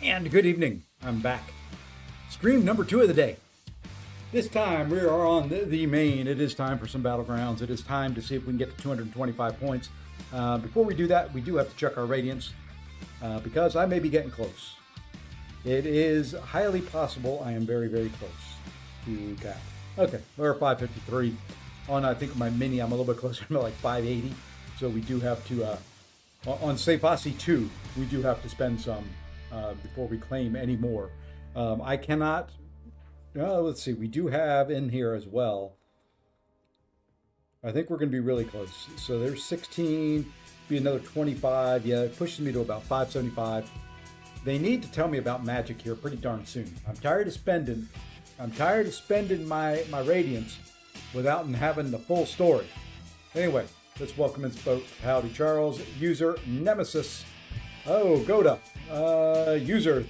And good evening. I'm back. Stream number 2 of the day. This time we are on the main. It is time for some Battlegrounds. It is time to see if we can get to 225 points. Before we do that, we do have to check our radiance because I may be getting close. It is highly possible I am very, very close to cap. Okay, we're 553. On, I think, my mini, I'm a little bit closer to like 580. So we do have to, on Sefasi 2, we do have to spend some before we claim any more. I cannot, let's see, we do have in here as well. I think we're going to be really close. So there's 16, be another 25. Yeah, it pushes me to about 575. They need to tell me about magic here pretty darn soon. I'm tired of spending my radiance without having the full story. Anyway, let's welcome in spoke. Howdy Charles, user Nemesis. Oh, Goda. User,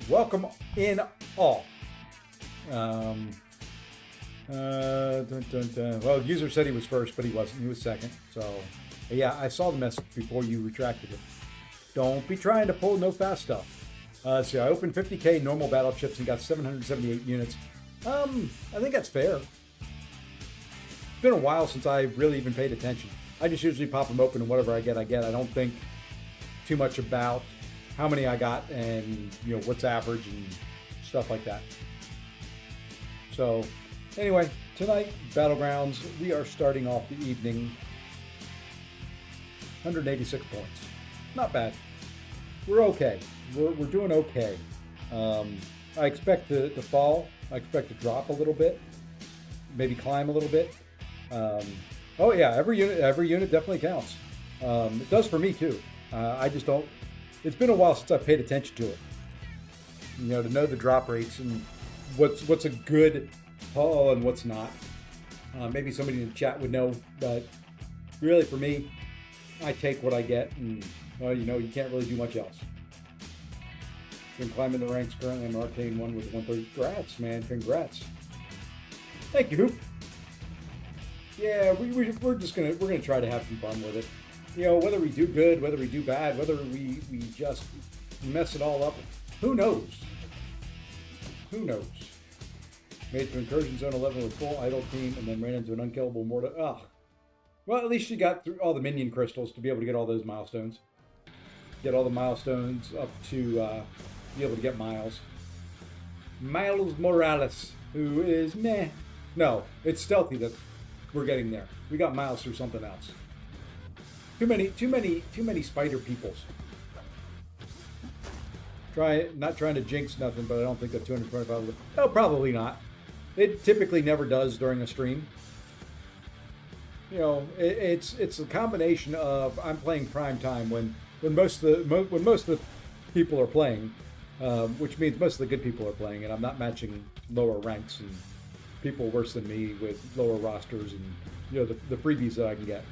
welcome in all. Well, user said he was first, but he wasn't. He was second. So, yeah, I saw the message before you retracted it. Don't be trying to pull no fast stuff. So I opened 50k normal battle chips and got 778 units. I think that's fair. It's been a while since I really even paid attention. I just usually pop them open and whatever I get, I get. I don't think too much about how many I got and what's average and stuff like that. So anyway, tonight, Battlegrounds, we are starting off the evening 186 points. Not bad. We're okay. We're doing okay. I expect to fall. I expect to drop a little bit, maybe climb a little bit. Oh yeah, every unit definitely counts. It does for me too. I just don't. It's been a while since I've paid attention to it. To know the drop rates and what's a good haul and what's not. Maybe somebody in the chat would know, but really for me, I take what I get, and you can't really do much else. Been climbing the ranks currently. I'm Arcane 1 with 130. Congrats, man. Congrats. Thank you, Hoop. Yeah, we're gonna try to have some fun with it. Whether we do good, whether we do bad, whether we just mess it all up, who knows? Who knows? Made to incursion zone 11 with full idle team and then ran into an unkillable mortar. Well, at least she got through all the minion crystals to be able to get all those milestones. Get all the milestones up to be able to get Miles. Miles Morales, who is meh. No, it's stealthy that we're getting there. We got Miles through something else. Too many spider peoples. Not trying to jinx nothing, but I don't think that 225. Oh, probably not. It typically never does during a stream. It's a combination of I'm playing prime time when most of the people are playing, which means most of the good people are playing, and I'm not matching lower ranks and people worse than me with lower rosters and the freebies that I can get.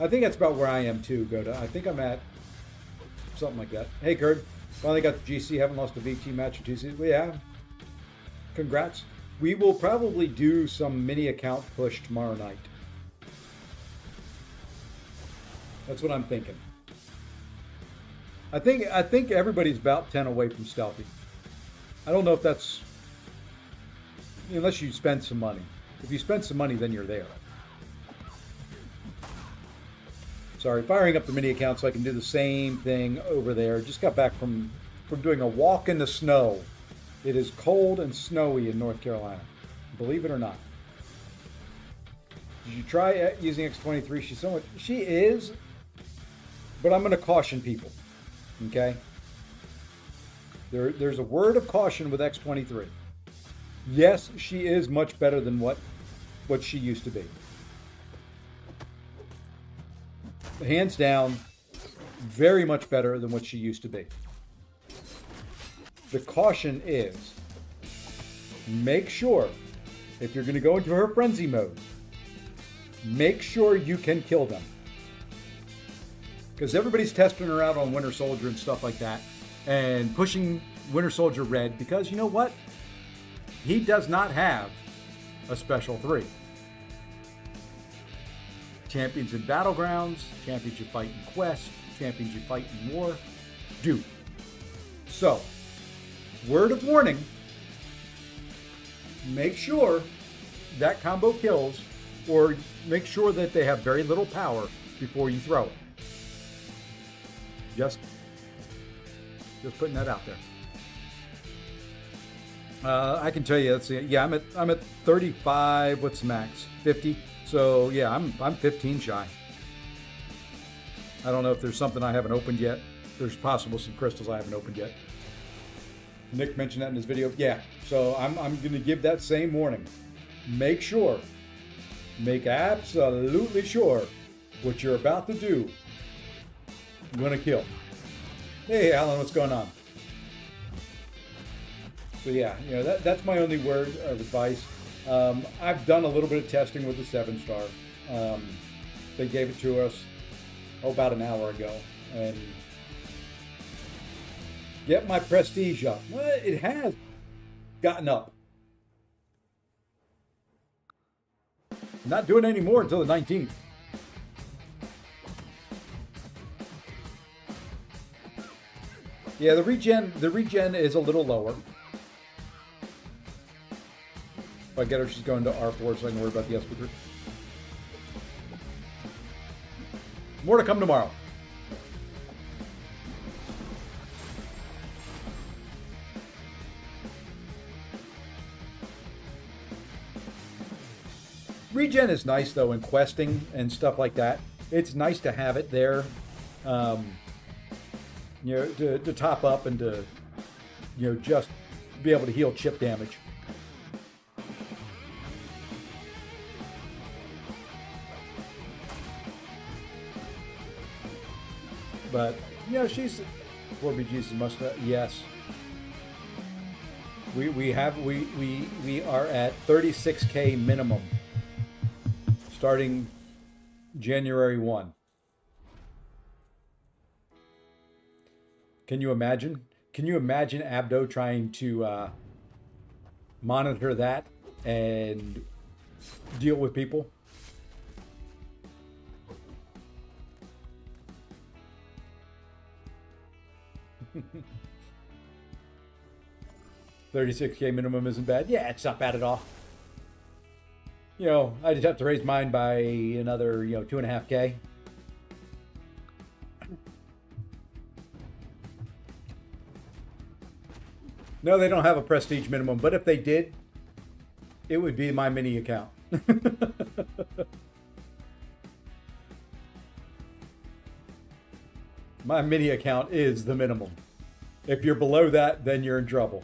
I think that's about where I am too, Goda. I think I'm at something like that. Hey, Kurt, finally got the GC. Haven't lost a VT match in GC. Well, yeah, congrats. We will probably do some mini account push tomorrow night. That's what I'm thinking. I think everybody's about 10 away from stealthy. I don't know if that's unless you spend some money. If you spend some money, then you're there. Sorry, firing up the mini account so I can do the same thing over there. Just got back from doing a walk in the snow. It is cold and snowy in North Carolina. Believe it or not. Did you try using X23? She is, but I'm going to caution people. Okay? There's a word of caution with X23. Yes, she is much better than what she used to be. Hands down, very much better than what she used to be. The caution is, make sure, if you're going to go into her frenzy mode, make sure you can kill them. Because everybody's testing her out on Winter Soldier and stuff like that, and pushing Winter Soldier red, because you know what? He does not have a special 3. Champions in Battlegrounds, Championship Fight in Quest, Championship Fight in War, do. So, word of warning, make sure that combo kills, or make sure that they have very little power before you throw it. Just putting that out there. I can tell you, let's see, yeah, I'm at 35. What's the max? 50. So yeah, I'm 15 shy. I don't know if there's something I haven't opened yet. There's possible some crystals I haven't opened yet. Nick mentioned that in his video. Yeah, so I'm going to give that same warning. Make absolutely sure what you're about to do, I'm going to kill. Hey, Alan, what's going on? So yeah, that's my only word of advice. I've done a little bit of testing with the 7-star. They gave it to us about an hour ago, and get my prestige up. Well, it has gotten up. Not doing any more until the 19th. Yeah, the regen is a little lower. If I get her, she's going to R4, so I can worry about the SP3. More to come tomorrow. Regen is nice, though, in questing and stuff like that. It's nice to have it there, to top up and to, just be able to heal chip damage. But, she's 4BG's must, yes. We are at 36K minimum starting January 1. Can you imagine? Can you imagine Abdo trying to monitor that and deal with people? $36K minimum isn't bad. Yeah, it's not bad at all. I just have to raise mine by another, 2.5K. No, they don't have a prestige minimum, but if they did, it would be my mini account. My mini account is the minimum. If you're below that, then you're in trouble.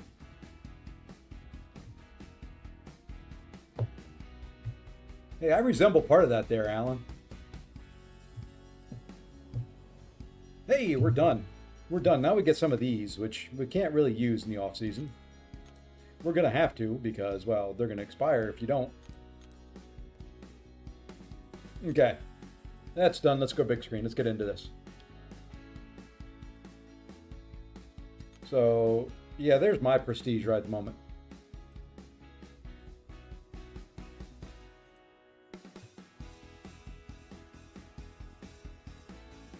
Hey, I resemble part of that there, Alan. Hey, we're done. We're done. Now we get some of these, which we can't really use in the off season. We're going to have to because, well, they're going to expire if you don't. Okay. That's done. Let's go big screen. Let's get into this. So, yeah, there's my prestige right at the moment.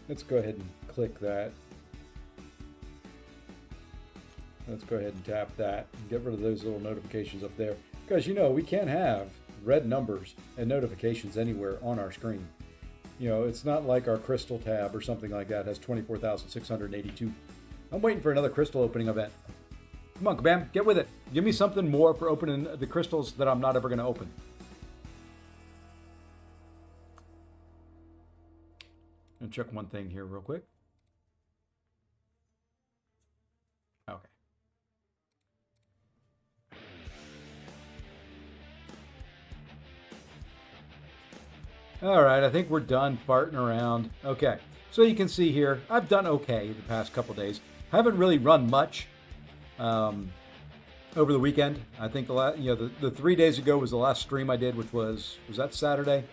Let's go ahead and click that. Let's go ahead and tap that and get rid of those little notifications up there. Because, we can't have red numbers and notifications anywhere on our screen. It's not like our crystal tab or something like that has 24,682. I'm waiting for another crystal opening event. Come on, Kabam, get with it. Give me something more for opening the crystals that I'm not ever going to open. And check one thing here real quick. Okay. All right, I think we're done farting around. Okay, so you can see here, I've done okay the past couple days. Haven't really run much over the weekend. I think the 3 days ago was the last stream I did, which was that Saturday?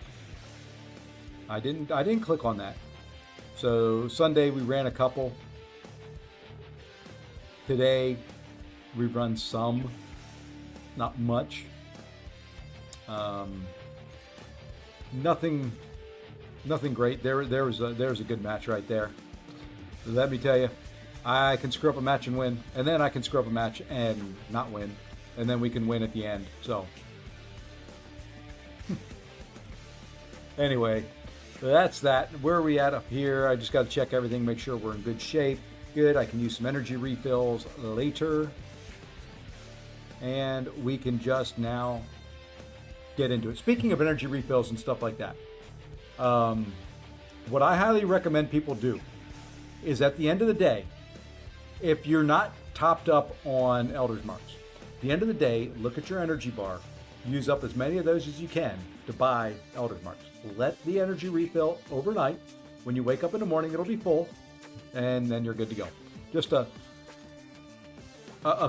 I didn't click on that. So Sunday we ran a couple. Today we've run some, not much. Nothing great. There's a good match right there. Let me tell you, I can screw up a match and win, and then I can screw up a match and not win, and then we can win at the end. So anyway, that's that. Where are we at up here? I just got to check everything, make sure we're in good shape. Good. I can use some energy refills later, and we can just now get into it. Speaking of energy refills and stuff like that, what I highly recommend people do is, at the end of the day, if you're not topped up on Elder's Marks, at the end of the day, look at your energy bar, use up as many of those as you can to buy Elder's Marks. Let the energy refill overnight. When you wake up in the morning, it'll be full, and then you're good to go. Just a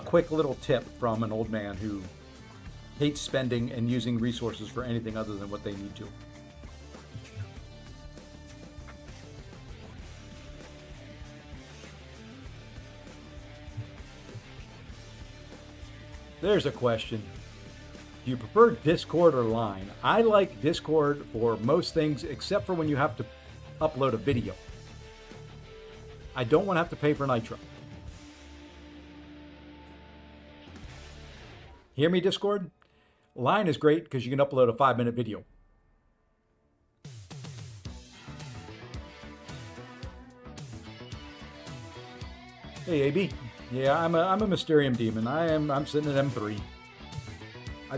quick little tip from an old man who hates spending and using resources for anything other than what they need to. There's a question. Do you prefer Discord or Line? I like Discord for most things except for when you have to upload a video. I don't want to have to pay for Nitro. Hear me, Discord? Line is great because you can upload a 5-minute video. Hey, AB. Yeah, I'm a Mysterium Demon. I'm sitting at M3. I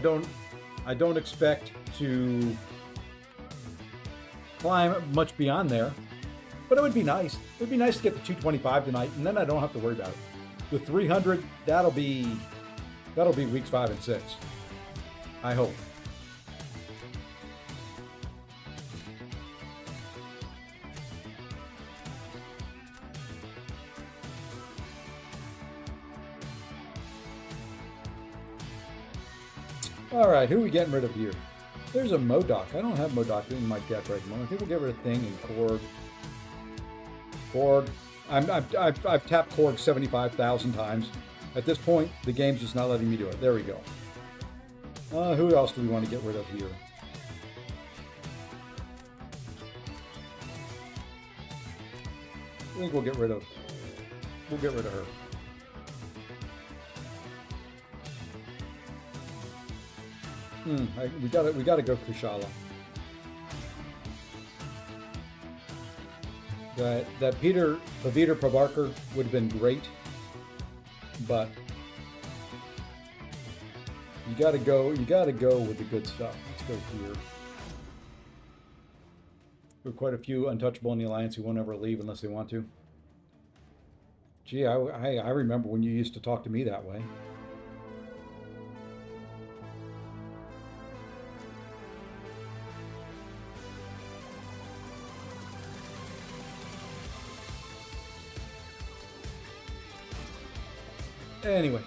don't expect to climb much beyond there, but it would be nice. It would be nice to get the 225 tonight, and then I don't have to worry about it. The 300, that'll be weeks 5 and 6. I hope. All right, who are we getting rid of here? There's a Modok. I don't have Modok in my deck right now. I think we'll get rid of Thing and Korg. Korg. I've tapped Korg 75,000 times. At this point, the game's just not letting me do it. There we go. Who else do we want to get rid of here? I think we'll get rid of her. We gotta go Kushala. That Paviter Pravarkar would have been great, but you gotta go with the good stuff. Let's go here. There are quite a few untouchable in the Alliance who won't ever leave unless they want to. Gee, I remember when you used to talk to me that way. Anyway.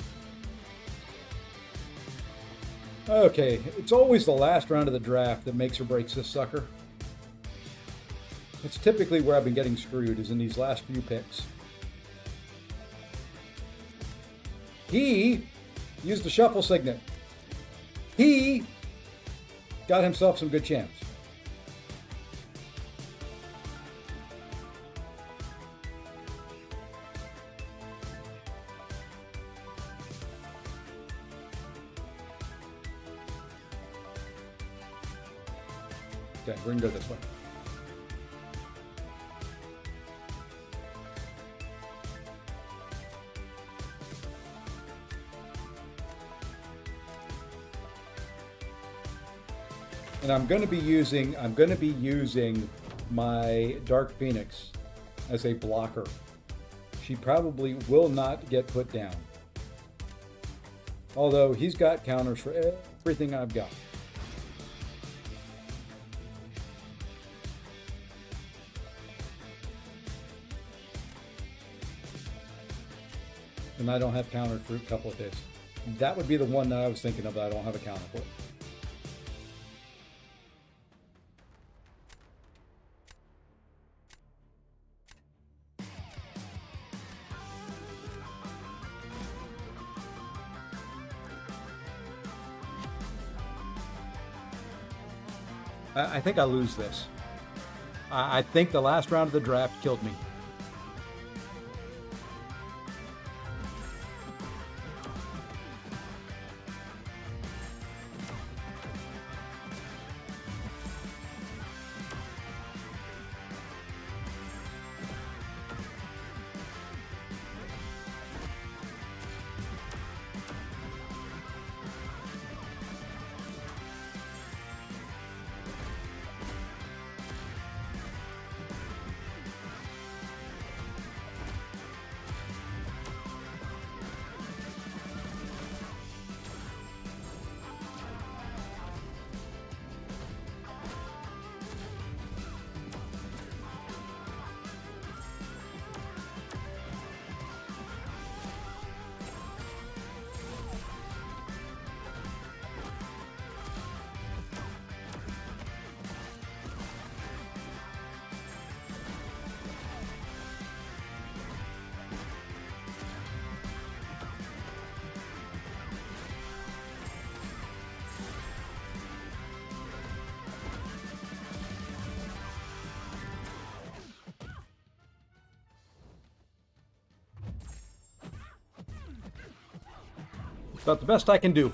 Okay, it's always the last round of the draft that makes or breaks this sucker. It's typically where I've been getting screwed, is in these last few picks. He used the shuffle signet. He got himself some good chance. Okay, we're gonna go this way. And I'm going to be using my Dark Phoenix as a blocker. She probably will not get put down. Although he's got counters for everything I've got. And I don't have counter for a couple of days. That would be the one that I was thinking of that I don't have a counter for. I think I lose this. I think the last round of the draft killed me. About the best I can do.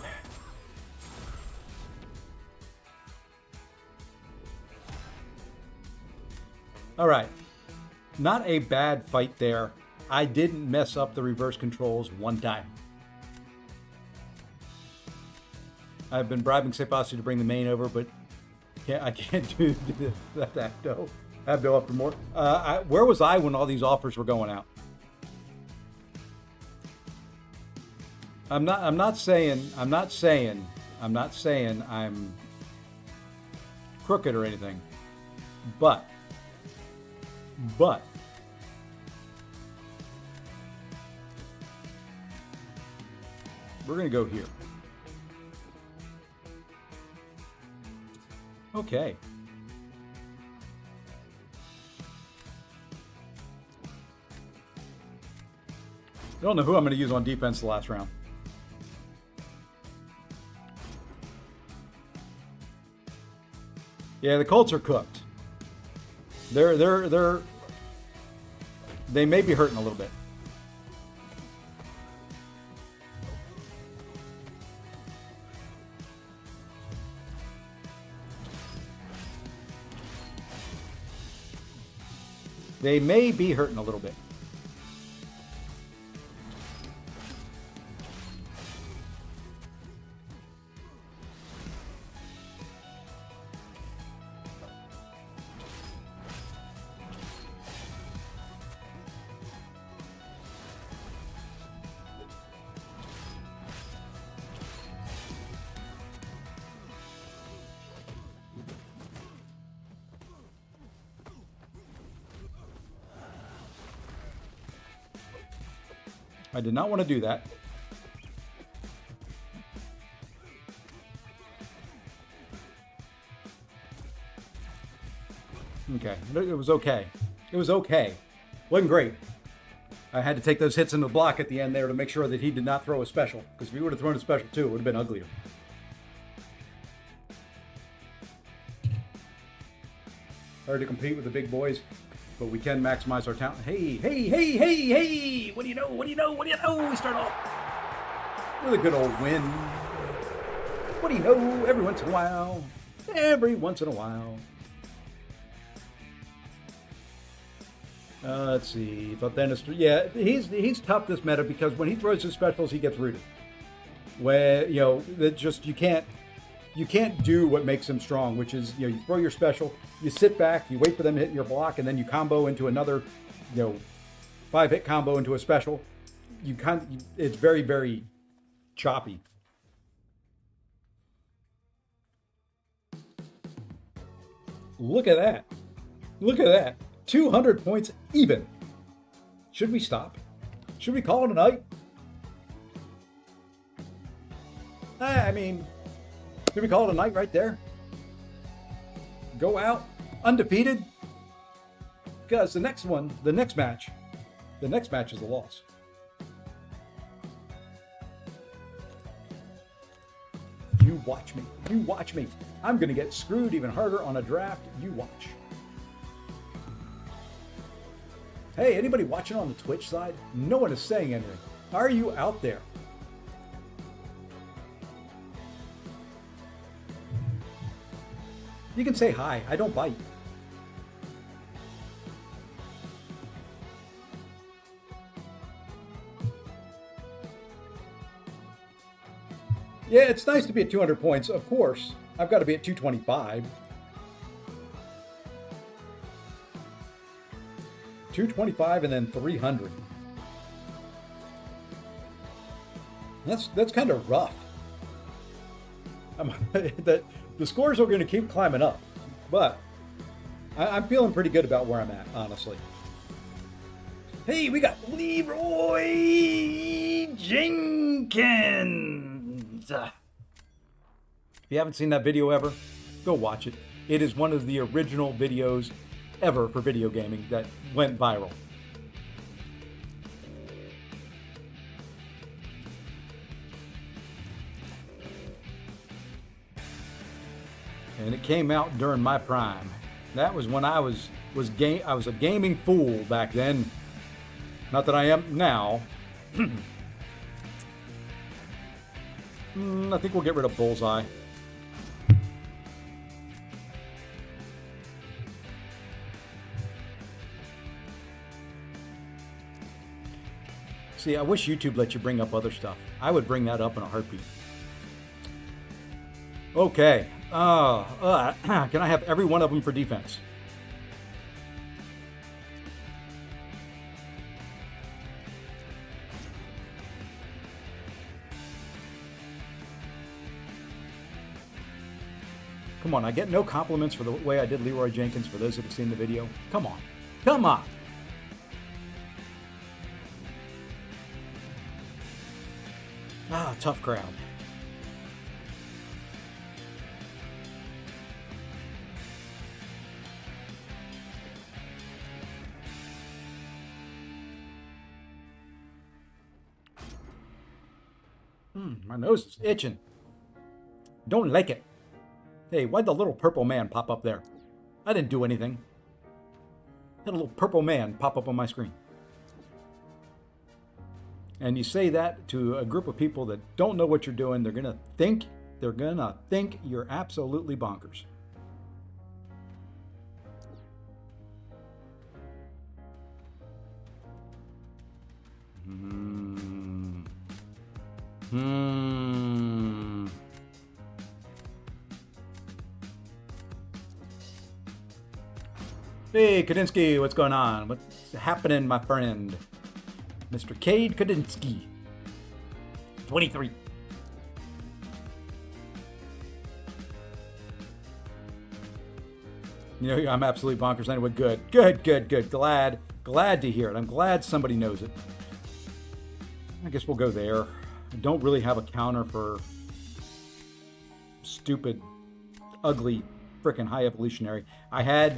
All right. Not a bad fight there. I didn't mess up the reverse controls one time. I've been bribing Sepasi to bring the main over, but I can't do that. Abdo up for more. Where was I when all these offers were going out? I'm not saying I'm crooked or anything, but we're gonna go here. Okay. I don't know who I'm going to use on defense the last round. Yeah, the Colts are cooked. They may be hurting a little bit. They may be hurting a little bit. I did not want to do that. Okay, it was okay. It was okay. Wasn't great. I had to take those hits in the block at the end there to make sure that he did not throw a special, because if he would have thrown a special too, it would have been uglier. Hard to compete with the big boys, but we can maximize our talent. Hey! What do you know? We start off with a good old win. What do you know? Every once in a while. Let's see. Thought Dentistry. Yeah, he's tough this meta because when he throws his specials, he gets rooted. Where that just you can't do what makes him strong, which is you throw your special, you sit back, you wait for them to hit your block, and then you combo into another 5-hit combo into a special. It's very, very choppy. Look at that. 200 points even. Should we stop? Should we call it a night? Should we call it a night right there? Go out undefeated? Because the next match is a loss. You watch me. I'm going to get screwed even harder on a draft. You watch. Hey, anybody watching on the Twitch side? No one is saying anything. Are you out there? You can say hi. I don't bite. Yeah, it's nice to be at 200 points. Of course, I've got to be at 225. 225 and then 300. That's kind of rough. The scores are going to keep climbing up, but I'm feeling pretty good about where I'm at, honestly. Hey, we got Leroy Jenkins. If you haven't seen that video ever, go watch it. It is one of the original videos ever for video gaming that went viral. And it came out during my prime. That was when I was a gaming fool back then. Not that I am now. I think we'll get rid of Bullseye. See, I wish YouTube let you bring up other stuff. I would bring that up in a heartbeat. Okay. Can I have every one of them for defense? Come on, I get no compliments for the way I did Leroy Jenkins for those that have seen the video. Come on. Come on. Ah, tough crowd. My nose is itching. Don't like it. Hey, why'd the little purple man pop up there? I didn't do anything. Had a little purple man pop up on my screen. And you say that to a group of people that don't know what you're doing, they're gonna think you're absolutely bonkers. Hey, Kadinsky, what's going on? What's happening, my friend? Mr. Cade Kadinsky. 23. You know, I'm absolutely bonkers anyway. Good. Glad to hear it. I'm glad somebody knows it. I guess we'll go there. I don't really have a counter for stupid, ugly, frickin' high evolutionary. I had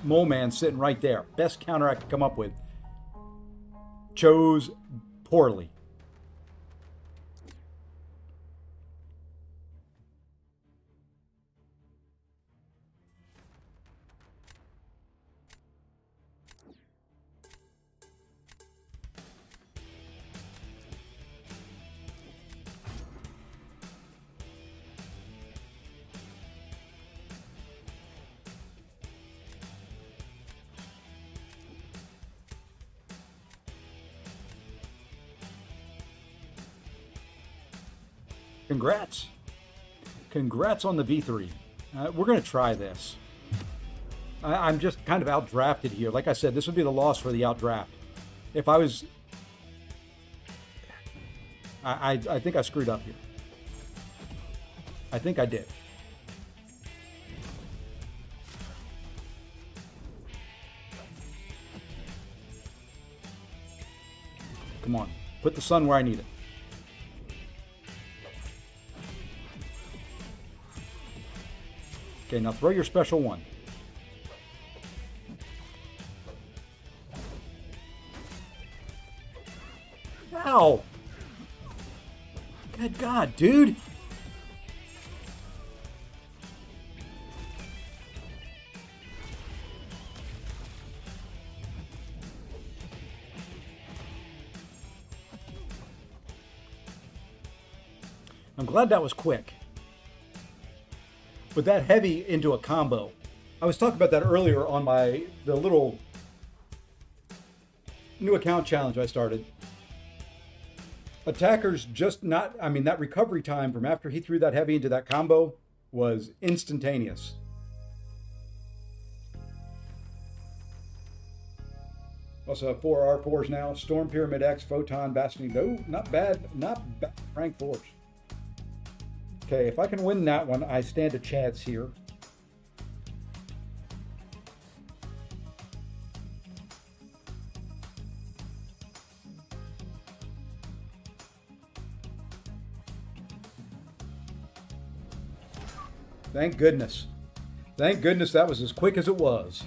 Mole Man sitting right there. Best counter I could come up with. Chose poorly. Congrats on the V3. We're going to try this. I'm just kind of outdrafted here. Like I said, this would be the loss for the outdraft. If I was... I think I screwed up here. I think I did. Come on. Put the sun where I need it. Okay, now throw your special one. Ow! Good God, dude! I'm glad that was quick. Put that heavy into a combo. I was talking about that earlier on the little new account challenge I started. Attackers just not, I mean, that recovery time from after he threw that heavy into that combo was instantaneous. Also have 4 R4s now. Storm Pyramid X, Photon, Bastion. No, not bad. Not bad. Rank 4s. Okay, if I can win that one, I stand a chance here. Thank goodness. Thank goodness that was as quick as it was.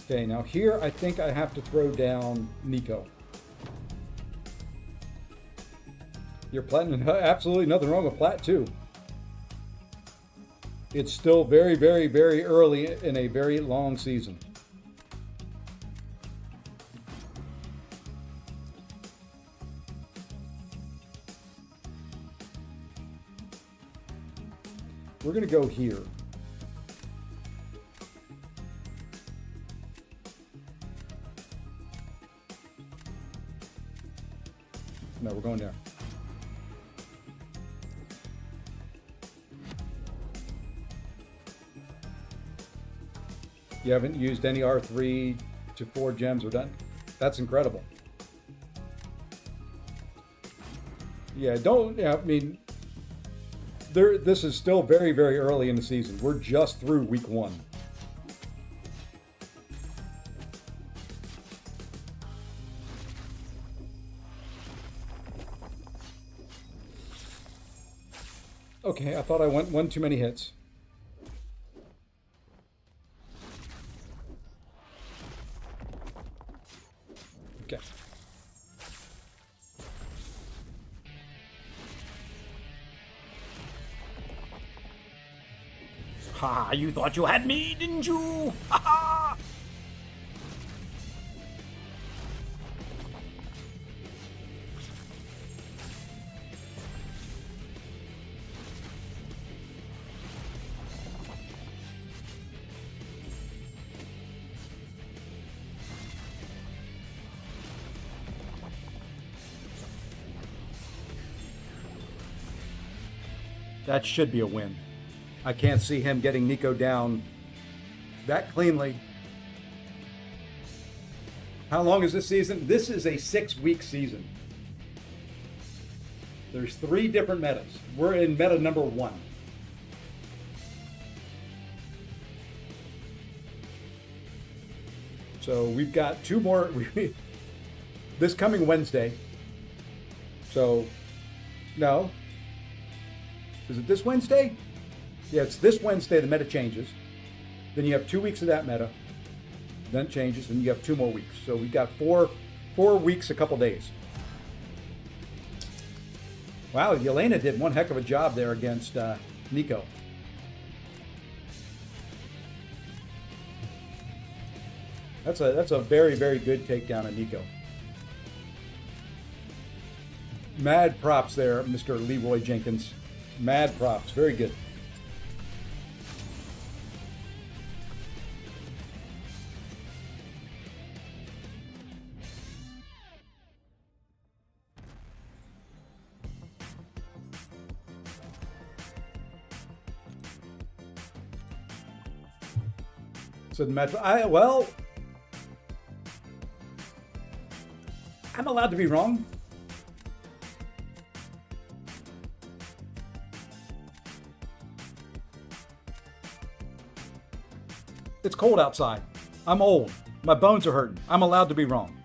Okay, now here I think I have to throw down Nico. You're platinum. Absolutely nothing wrong with Plat 2. It's still very, very, very early in a very long season. We're going to go here. No, we're going there. You haven't used any R3 to 4 gems or done? That's incredible. Yeah, don't, yeah, I mean, this is still very, very early in the season. We're just through week 1. Okay, I thought I went one too many hits. Okay. Ha, you thought you had me, didn't you? Ha ha! That should be a win. I can't see him getting Nico down that cleanly. How long is this season? This is a 6-week season. There's 3 different metas. We're in meta number 1. So we've got 2 more this coming Wednesday. So, no. Is it this Wednesday? Yeah, it's this Wednesday the meta changes. Then you have 2 weeks of that meta. Then it changes, and you have 2 more weeks. So we've got 4 weeks, a couple days. Wow, Yelena did one heck of a job there against Nico. That's a very, very good takedown of Nico. Mad props there, Mr. Leroy Jenkins. Mad props. Very good. So the match, well, I'm allowed to be wrong. It's cold outside. I'm old. My bones are hurting. I'm allowed to be wrong.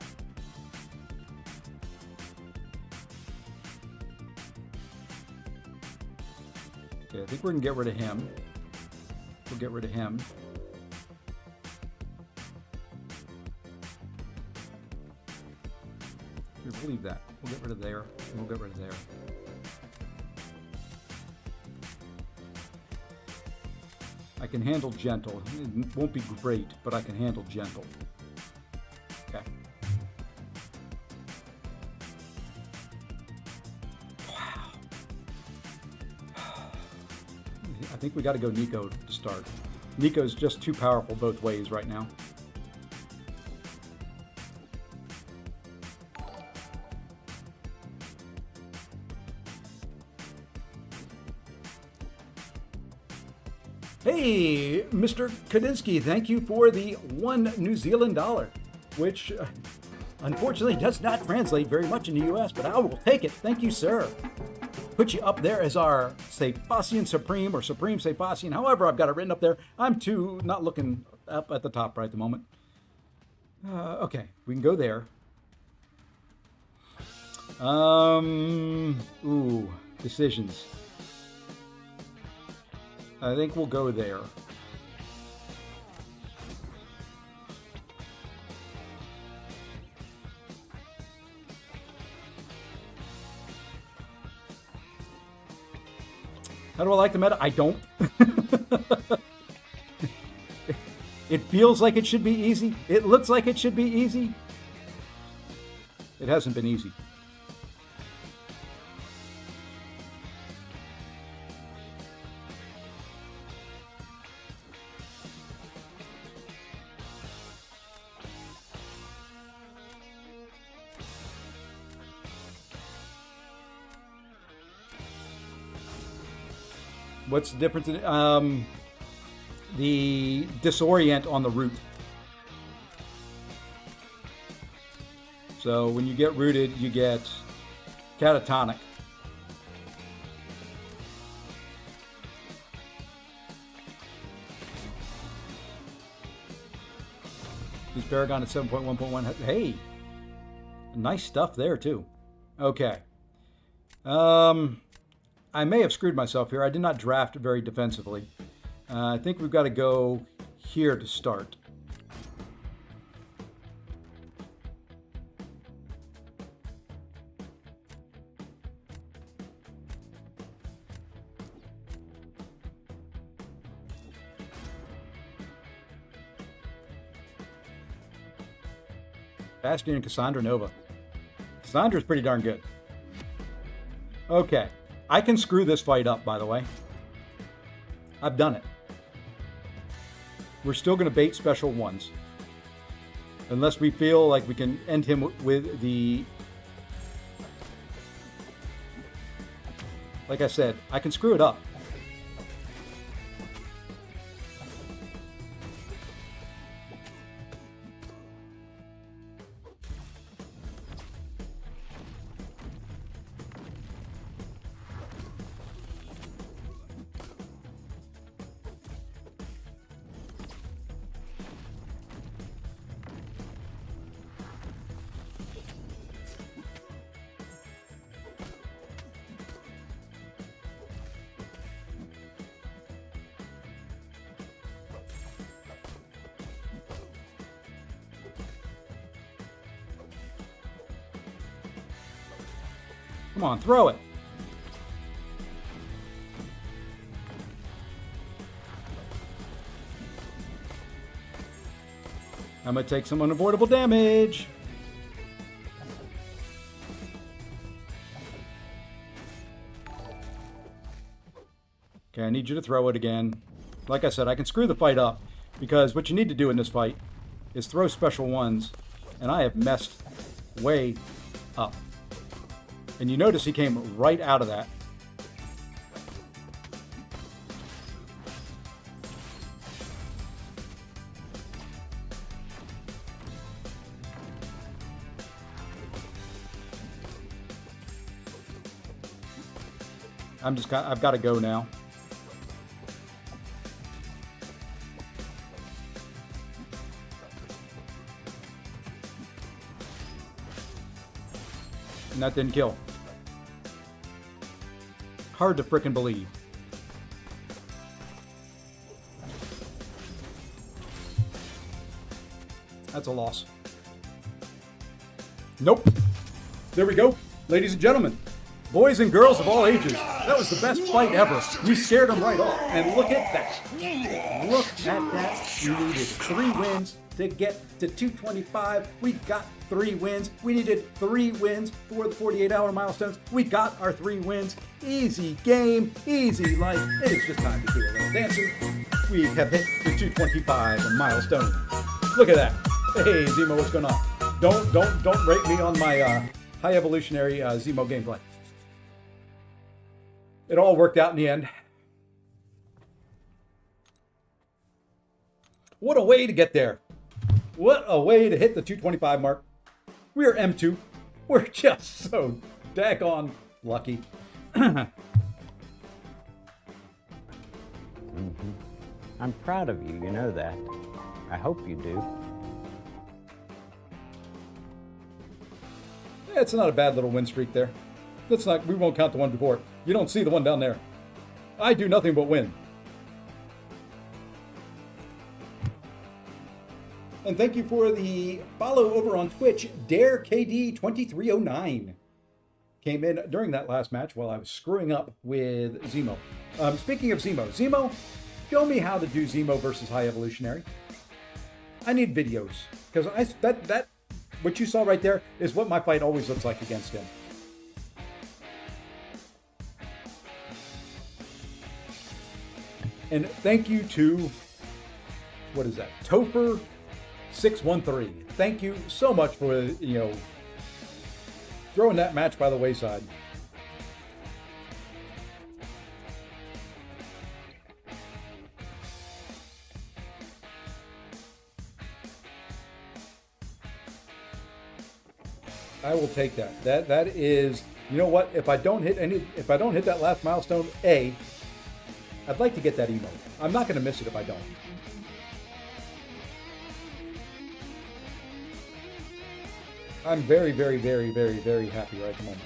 Okay, I think we're going to get rid of him. We'll get rid of him. We'll leave that. We'll get rid of there. We'll get rid of there. I can handle gentle. It won't be great, but I can handle gentle. Okay. Wow. I think we got to go Nico to start. Nico's just too powerful both ways right now. Hey, Mr. Kadinsky, thank you for the $1 New Zealand dollar, which unfortunately does not translate very much in the US, but I will take it. Thank you, sir. Put you up there as our Safassian Supreme or Supreme Safassian. However, I've got it written up there. I'm not looking up at the top right at the moment. Okay, we can go there. Ooh, decisions. I think we'll go there. How do I like the meta? I don't. It feels like it should be easy. It looks like it should be easy. It hasn't been easy. What's the difference in the disorient on the root? So when you get rooted, you get catatonic. Is Paragon at 7.1.1? Hey, nice stuff there too. Okay. I may have screwed myself here. I did not draft very defensively. I think we've got to go here to start. Bastion and Cassandra Nova. Cassandra's pretty darn good. Okay. I can screw this fight up, by the way. I've done it. We're still going to bait special ones. Unless we feel like we can end him with the... Like I said, I can screw it up. Come on, throw it. I'm going to take some unavoidable damage. Okay, I need you to throw it again. Like I said, I can screw the fight up because what you need to do in this fight is throw special ones, and I have messed way up. And you notice he came right out of that. I've got to go now. And that didn't kill. Hard to frickin' believe. That's a loss. Nope. There we go. Ladies and gentlemen, boys and girls of all ages, that was the best fight ever. We scared them right off. And look at that. Look at that. We needed 3 wins to get to 225. We got 3 wins. We needed 3 wins for the 48-hour milestones. We got our 3 wins. Easy game, easy life. It is just time to do a little dancing. We have hit the 225 milestone. Look at that. Hey, Zemo, what's going on? Don't rate me on my high evolutionary Zemo gameplay. It all worked out in the end. What a way to get there. What a way to hit the 225 mark. We are M2. We're just so daggone lucky. I'm proud of you, you know that. I hope you do. Yeah, it's not a bad little win streak there. That's not, we won't count the one before. You don't see the one down there. I do nothing but win. And thank you for the follow over on Twitch. DareKD2309 came in during that last match while I was screwing up with Zemo. Speaking of Zemo, Show me how to do Zemo versus High Evolutionary. I need videos because that what you saw right there is what my fight always looks like against him. And thank you to, what is that? Topher613. Thank you so much for, throwing that match by the wayside. I will take that. That is, you know what? If I don't hit that last milestone, I'd like to get that emote. I'm not going to miss it if I don't. I'm very, very, very, very, very happy right at the moment.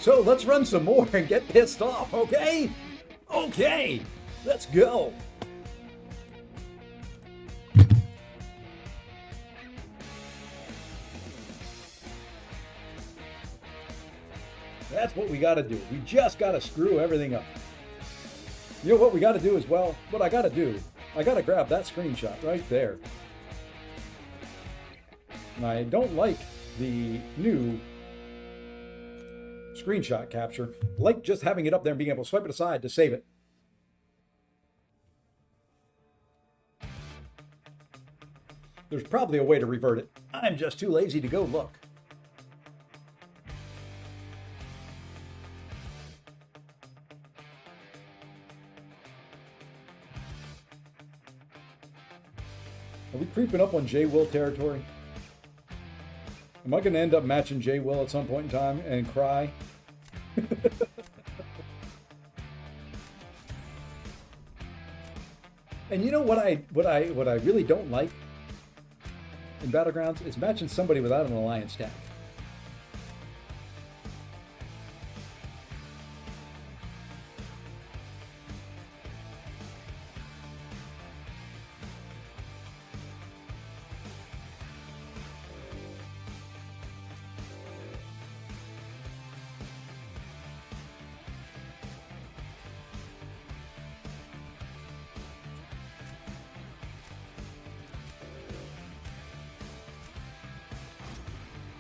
So let's run some more and get pissed off, okay? Okay, let's go. That's what we got to do. We just got to screw everything up. You know what we got to do as well? What I got to do, I got to grab that screenshot right there. And I don't like the new screenshot capture. I like just having it up there and being able to swipe it aside to save it. There's probably a way to revert it. I'm just too lazy to go look. Are we creeping up on J. Will territory? Am I going to end up matching J. Will at some point in time and cry? And you know what I really don't like in Battlegrounds is matching somebody without an alliance tag.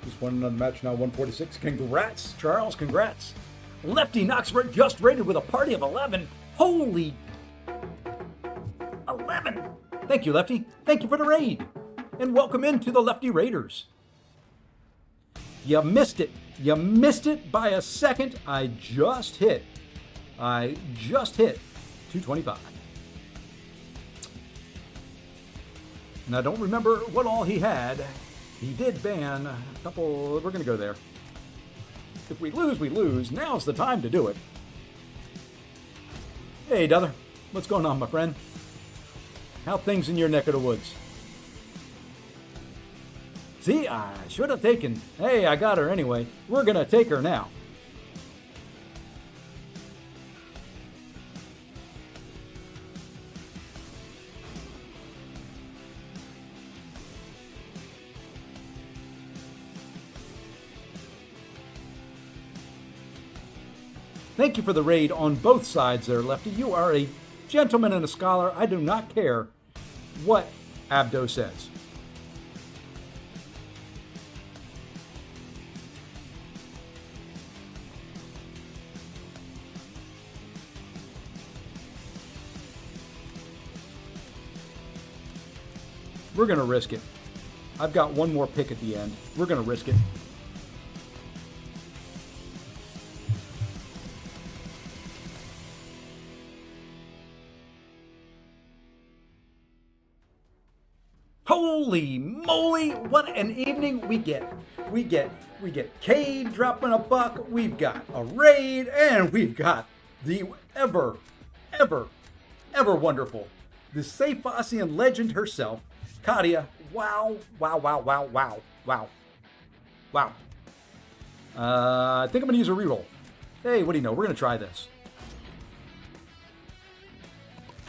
Just won another match now, 146. Congrats, Charles, congrats. Lefty Knox just raided with a party of 11. Holy 11. Thank you, Lefty. Thank you for the raid. And welcome into the Lefty Raiders. You missed it. You missed it by a second. I just hit 225. And I don't remember what all he had. He did ban a couple. We're going to go there. If we lose, we lose. Now's the time to do it. Hey, Dother. What's going on, my friend? How things in your neck of the woods? See, I should have taken. Hey, I got her anyway. We're going to take her now. Thank you for the raid on both sides there, Lefty. You are a gentleman and a scholar. I do not care what Abdo says. We're going to risk it. I've got one more pick at the end. We're going to risk it. Holy moly, what an evening we get. We get Cade dropping a buck, we've got a raid, and we've got the ever wonderful, the Seiphasian legend herself, Katia. Wow. I think I'm going to use a reroll. Hey, what do you know? We're going to try this.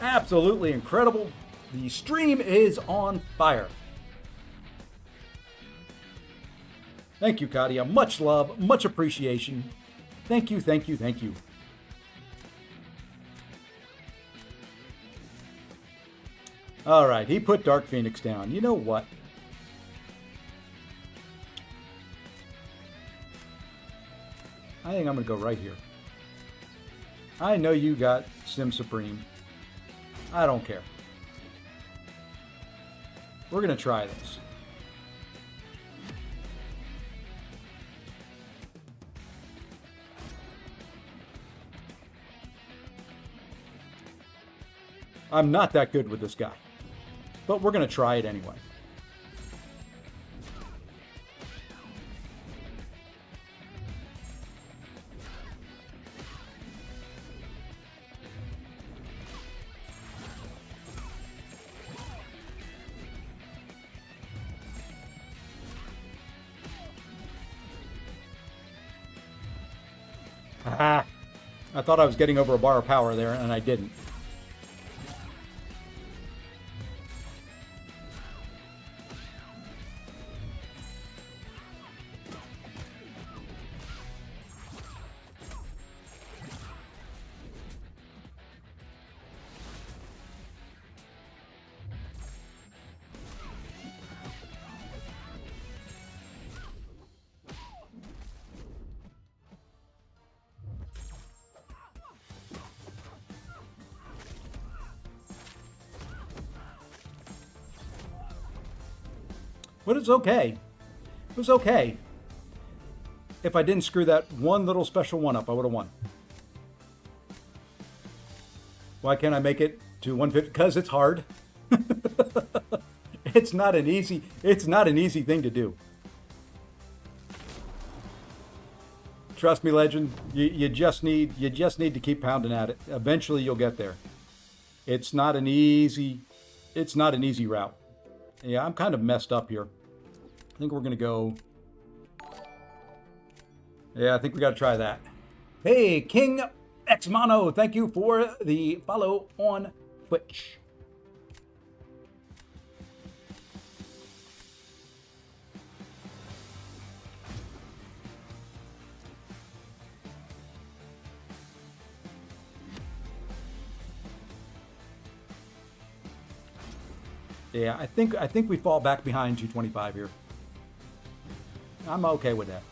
Absolutely incredible. The stream is on fire. Thank you, Katia. Much love, much appreciation. Thank you. All right, he put Dark Phoenix down. You know what? I think I'm going to go right here. I know you got Sim Supreme. I don't care. We're going to try this. I'm not that good with this guy, but we're going to try it anyway. Ah, I thought I was getting over a bar of power there, and I didn't. But it's okay. It was okay. If I didn't screw that one little special one up, I would have won. Why can't I make it to 150? Because it's hard. It's not an easy thing to do. Trust me, legend. You just need to keep pounding at it. Eventually you'll get there. It's not an easy route. Yeah, I'm kind of messed up here. I think we're going to go... Yeah, I think we got to try that. Hey, King X Mono, thank you for the follow on Twitch. Yeah, I think we fall back behind 225 here. I'm okay with that.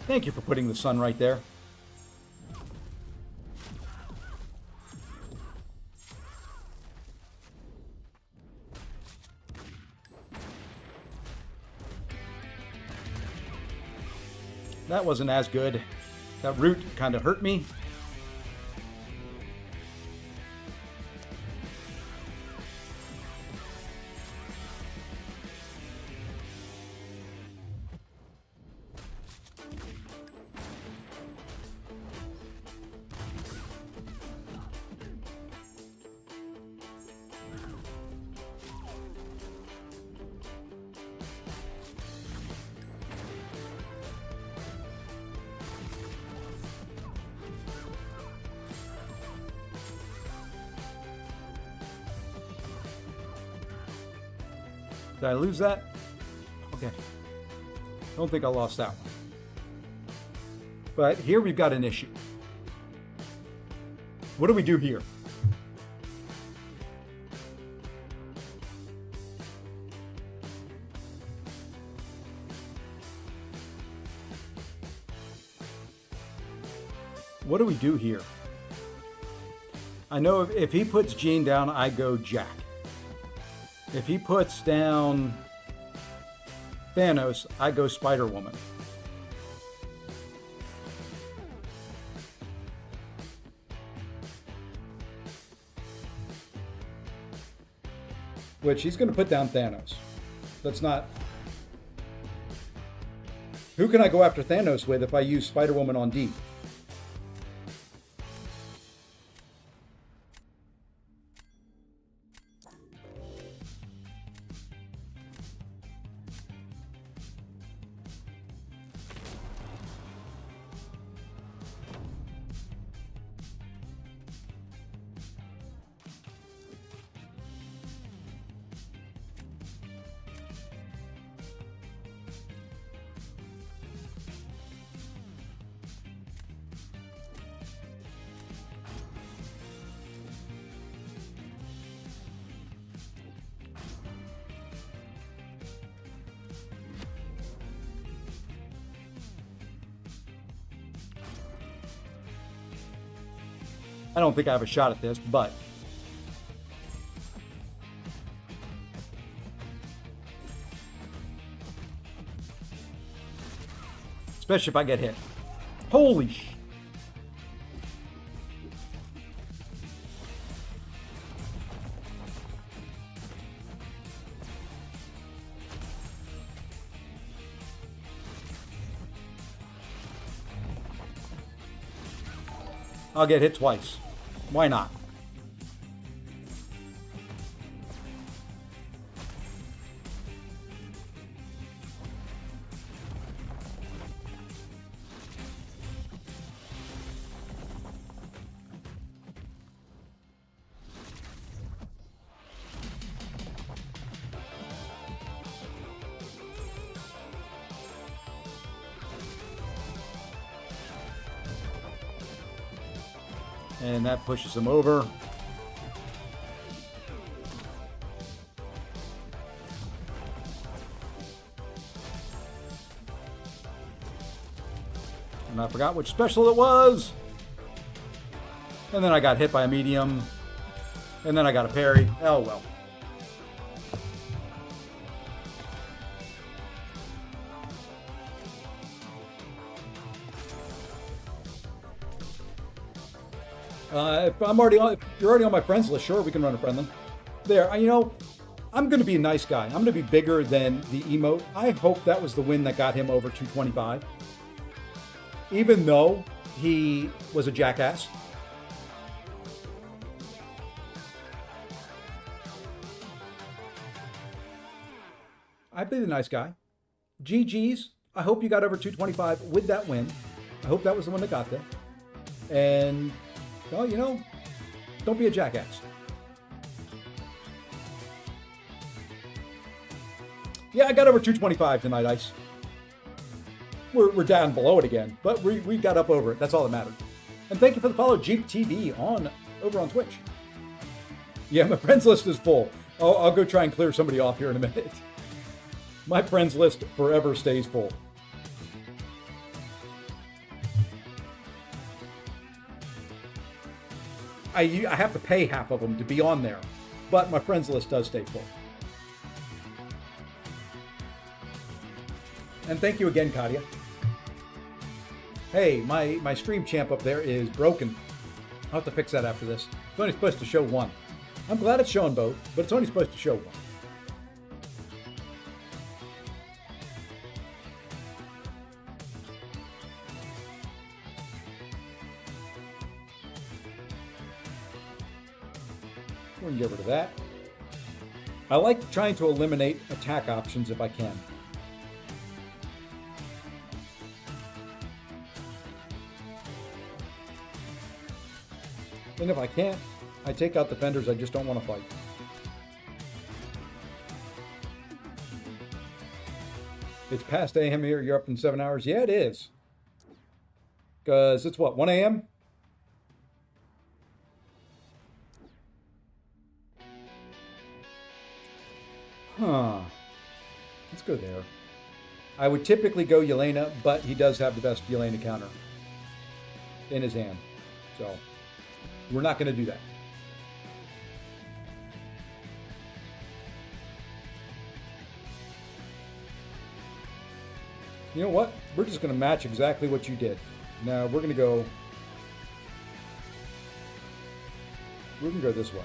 Thank you for putting the sun right there. That wasn't as good. That root kind of hurt me. Did I lose that? Okay. Don't think I lost that one. But here we've got an issue. What do we do here? What do we do here? I know if he puts Jean down, I go Jack. If he puts down Thanos, I go Spider-Woman. Which he's going to put down Thanos. That's not... Who can I go after Thanos with if I use Spider-Woman on D? I don't think I have a shot at this, but especially if I get hit. Holy sh! I'll get hit twice. Why not? And that pushes him over. And I forgot which special it was. And then I got hit by a medium. And then I got a parry. Oh well. If you're already on my friends list, sure, we can run a friendly. There, you know, I'm going to be a nice guy. I'm going to be bigger than the emote. I hope that was the win that got him over 225. Even though he was a jackass. I'd be the nice guy. GG's. I hope you got over 225 with that win. I hope that was the one that got there. And, well, you know, don't be a jackass. Yeah, I got over 225 tonight, Ice. We're down below it again, but we got up over it. That's all that mattered. And thank you for the follow, Jeep TV, over on Twitch. Yeah, my friends list is full. I'll go try and clear somebody off here in a minute. My friends list forever stays full. I have to pay half of them to be on there, but my friends list does stay full. And thank you again, Katia. Hey, my stream champ up there is broken. I'll have to fix that after this. It's only supposed to show one. I'm glad it's showing both, but it's only supposed to show one. We can get rid of that. I like trying to eliminate attack options if I can. And if I can't, I take out defenders I just don't want to fight. It's past AM here. You're up in 7 hours. Yeah, it is. Because it's what, 1 a.m.? Huh. Let's go there. I would typically go Yelena, but he does have the best Yelena counter in his hand. So we're not going to do that. You know what? We're just going to match exactly what you did. Now we're going to go this way.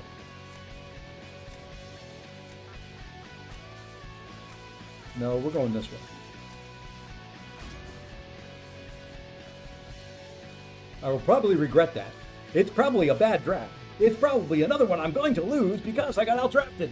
No, we're going this way. I will probably regret that. It's probably a bad draft. It's probably another one I'm going to lose because I got out-drafted.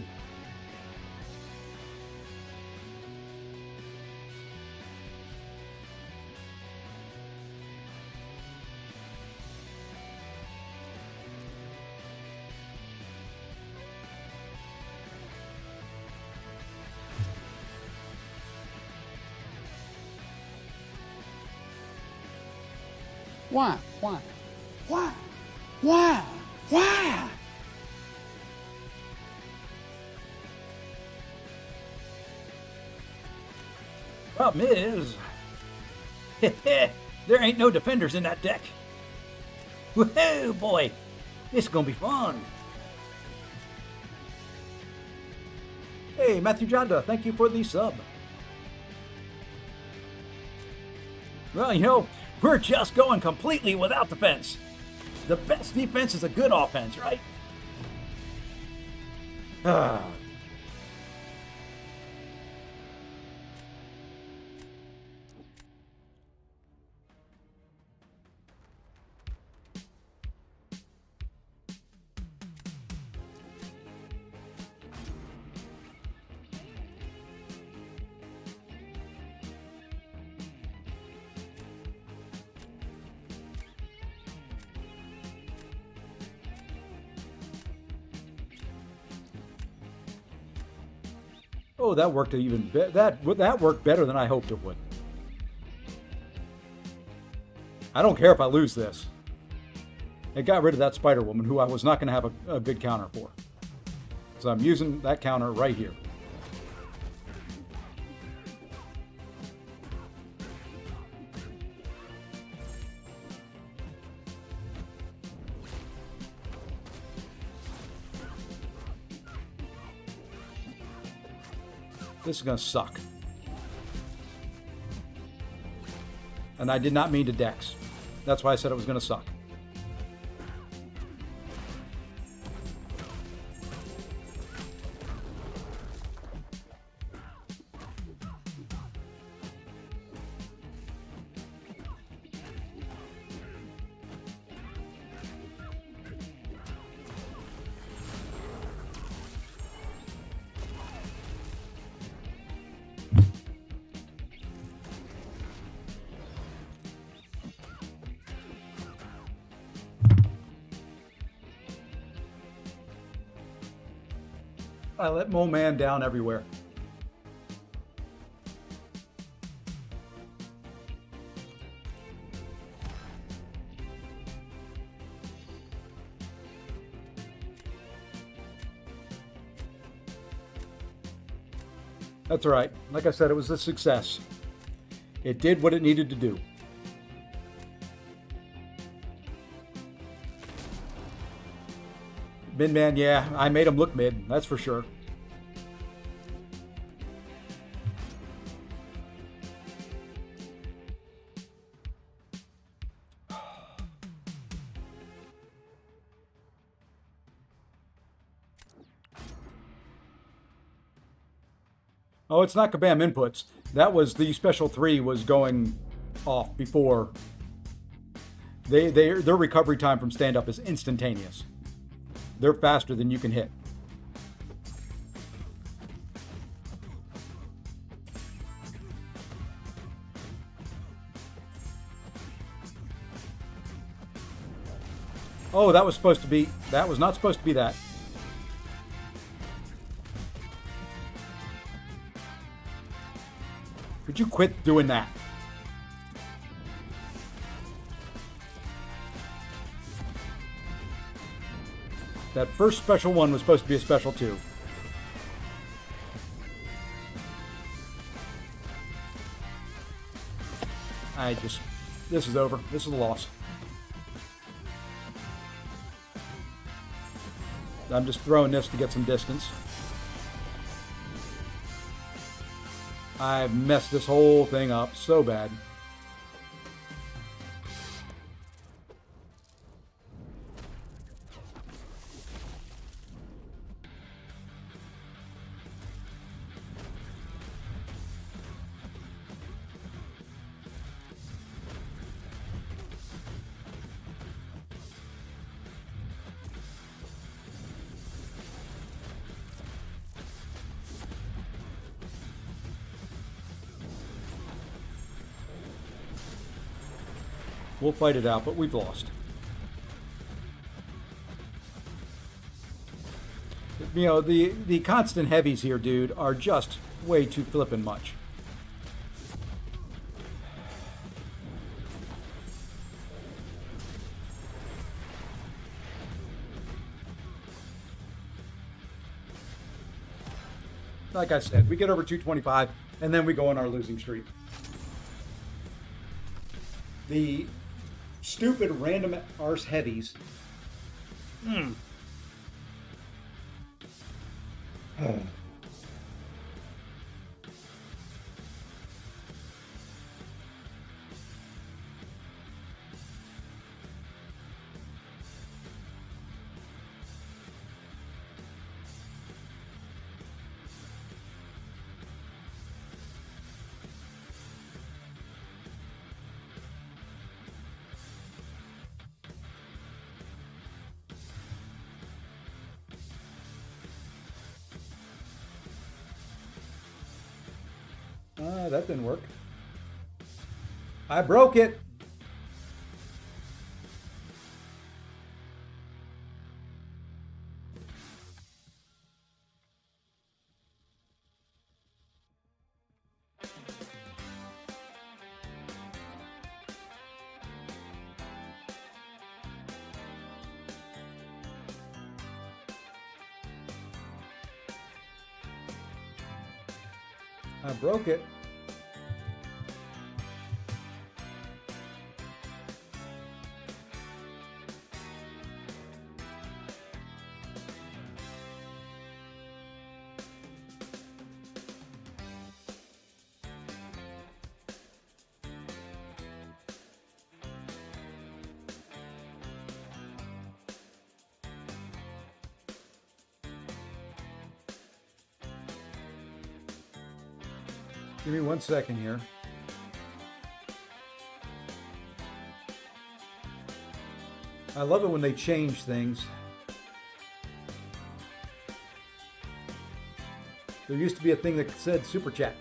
Why? Problem is, there ain't no defenders in that deck. Whoa, boy. This is gonna be fun. Hey, Matthew Jonda, thank you for the sub. Well, you know, we're just going completely without defense. The best defense is a good offense, right? Ah. Oh, that worked even better. That worked better than I hoped it would. I don't care if I lose this. It got rid of that Spider Woman, who I was not going to have a good counter for. So I'm using that counter right here. This is going to suck. And I did not mean to dex. That's why I said it was going to suck. I let Mo Man down everywhere. That's all right. Like I said, it was a success. It did what it needed to do. Mid man, yeah, I made him look mid, that's for sure. Oh, it's not Kabam inputs. That was the special 3 was going off before. Their recovery time from stand up is instantaneous. They're faster than you can hit. Oh, that was not supposed to be that. Could you quit doing that? That first special 1 was supposed to be a special 2. This is over. This is a loss. I'm just throwing this to get some distance. I've messed this whole thing up so bad. We'll fight it out, but we've lost. You know, the constant heavies here, dude, are just way too flippin' much. Like I said, we get over 225, and then we go on our losing streak. The stupid random arse heavies That didn't work. I broke it. I broke it. Give me 1 second here. I love it when they change things. There used to be a thing that said super chat.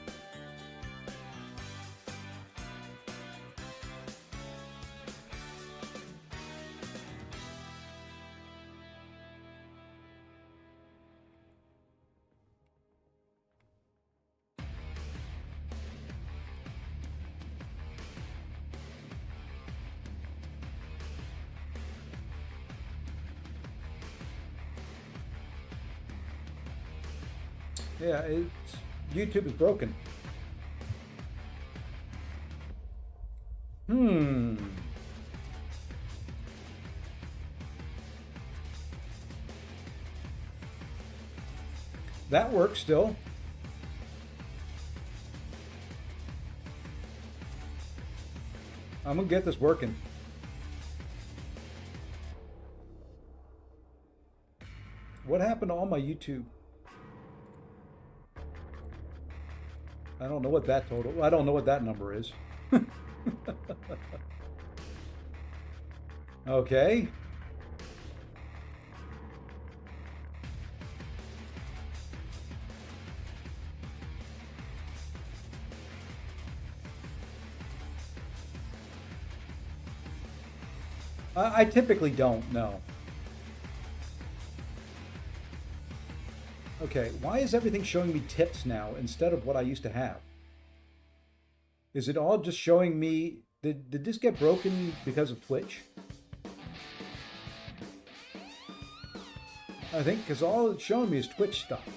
Yeah, YouTube is broken. That works still. I'm gonna get this working. What happened to all my YouTube? I don't know what that total. I don't know what that number is. Okay. I typically don't know. Okay, why is everything showing me tips now instead of what I used to have? Is it all just showing me, did this get broken because of Twitch? I think because all it's showing me is Twitch stuff.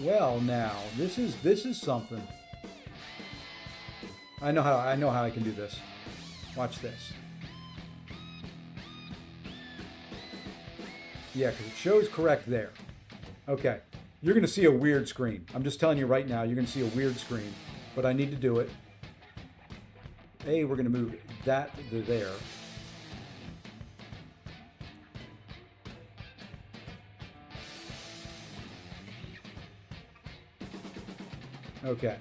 Well, now this is something. I know how I can do this. Watch this. Yeah, because it shows correct there. Okay, you're going to see a weird screen. I'm just telling you right now, you're going to see a weird screen, but I need to do it. We're going to move that to there. Okay.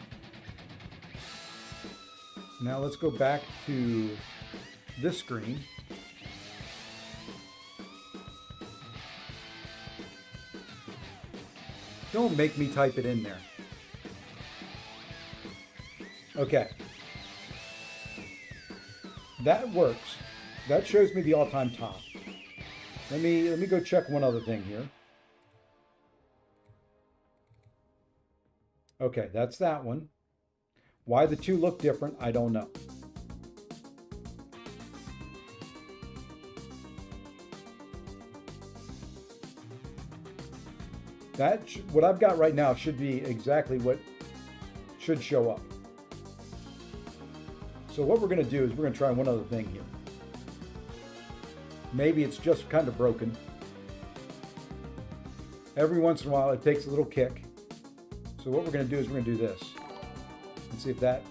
Now let's go back to this screen. Don't make me type it in there. Okay. That works. That shows me the all-time top. Let me go check one other thing here. Okay, that's that one. Why the two look different, I don't know. What I've got right now should be exactly what should show up. So what we're going to do is we're going to try one other thing here. Maybe it's just kind of broken. Every once in a while it takes a little kick. So what we're going to do is we're going to do this and see if that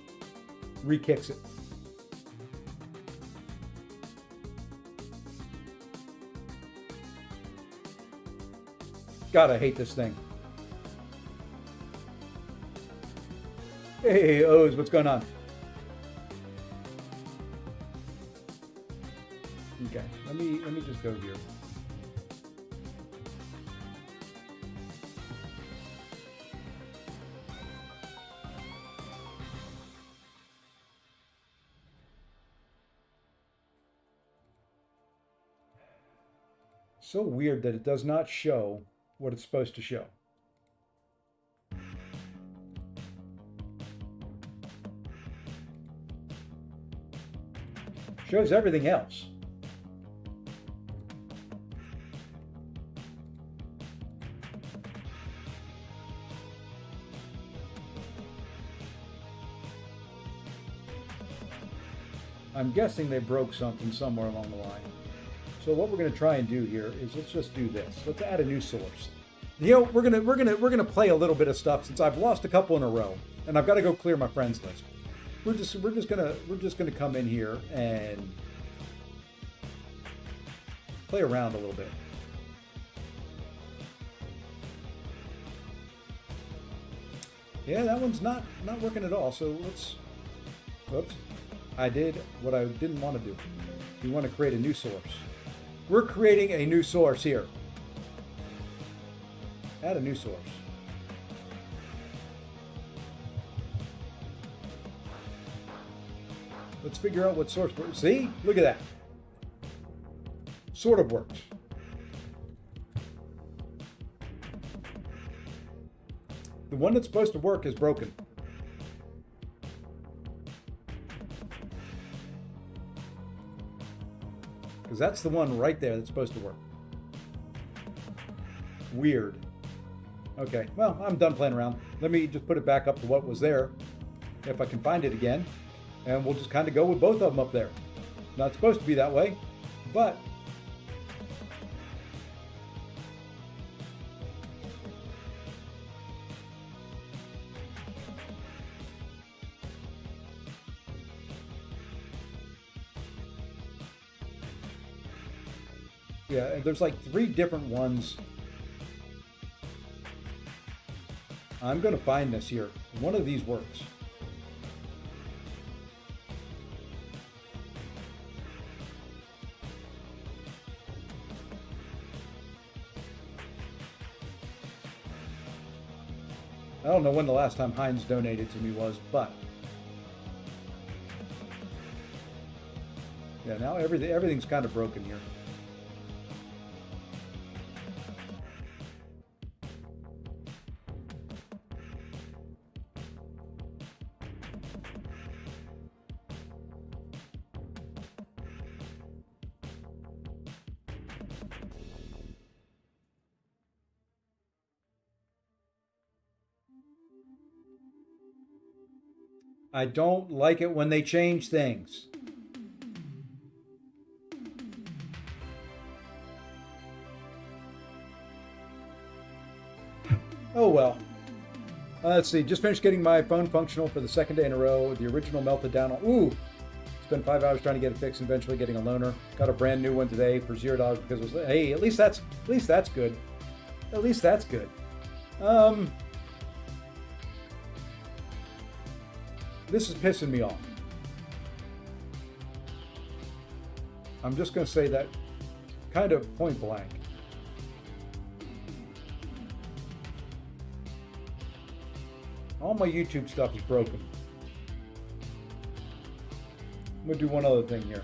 re-kicks it. God, I hate this thing. Hey, O's, what's going on? Okay, let me just go here. So weird that it does not show what it's supposed to show. Shows everything else. I'm guessing they broke something somewhere along the line. So what we're going to try and do here is let's just do this. Let's add a new source. You know, we're gonna play a little bit of stuff since I've lost a couple in a row, and I've got to go clear my friends list. We're just gonna come in here and play around a little bit. Yeah, that one's not working at all. So let's. Whoops. I did what I didn't want to do. We want to create a new source. We're creating a new source here. Add a new source. Let's figure out what source. See? Look at that. Sort of works. The one that's supposed to work is broken. Because that's the one right there that's supposed to work. Weird. Okay, well, I'm done playing around. Let me just put it back up to what was there, if I can find it again. And we'll just kind of go with both of them up there. Not supposed to be that way, but yeah, there's like 3 different ones. I'm going to find this here. One of these works. I don't know when the last time Heinz donated to me was, but yeah, now everything's kind of broken here. I don't like it when they change things. Oh well. Let's see. Just finished getting my phone functional for the 2nd day in a row. The original melted down. Ooh. Spent 5 hours trying to get it fixed and eventually getting a loaner. Got a brand new one today for $0 because it was. Hey, at least that's good. At least that's good. This is pissing me off. I'm just going to say that kind of point blank. All my YouTube stuff is broken. I'm going to do one other thing here.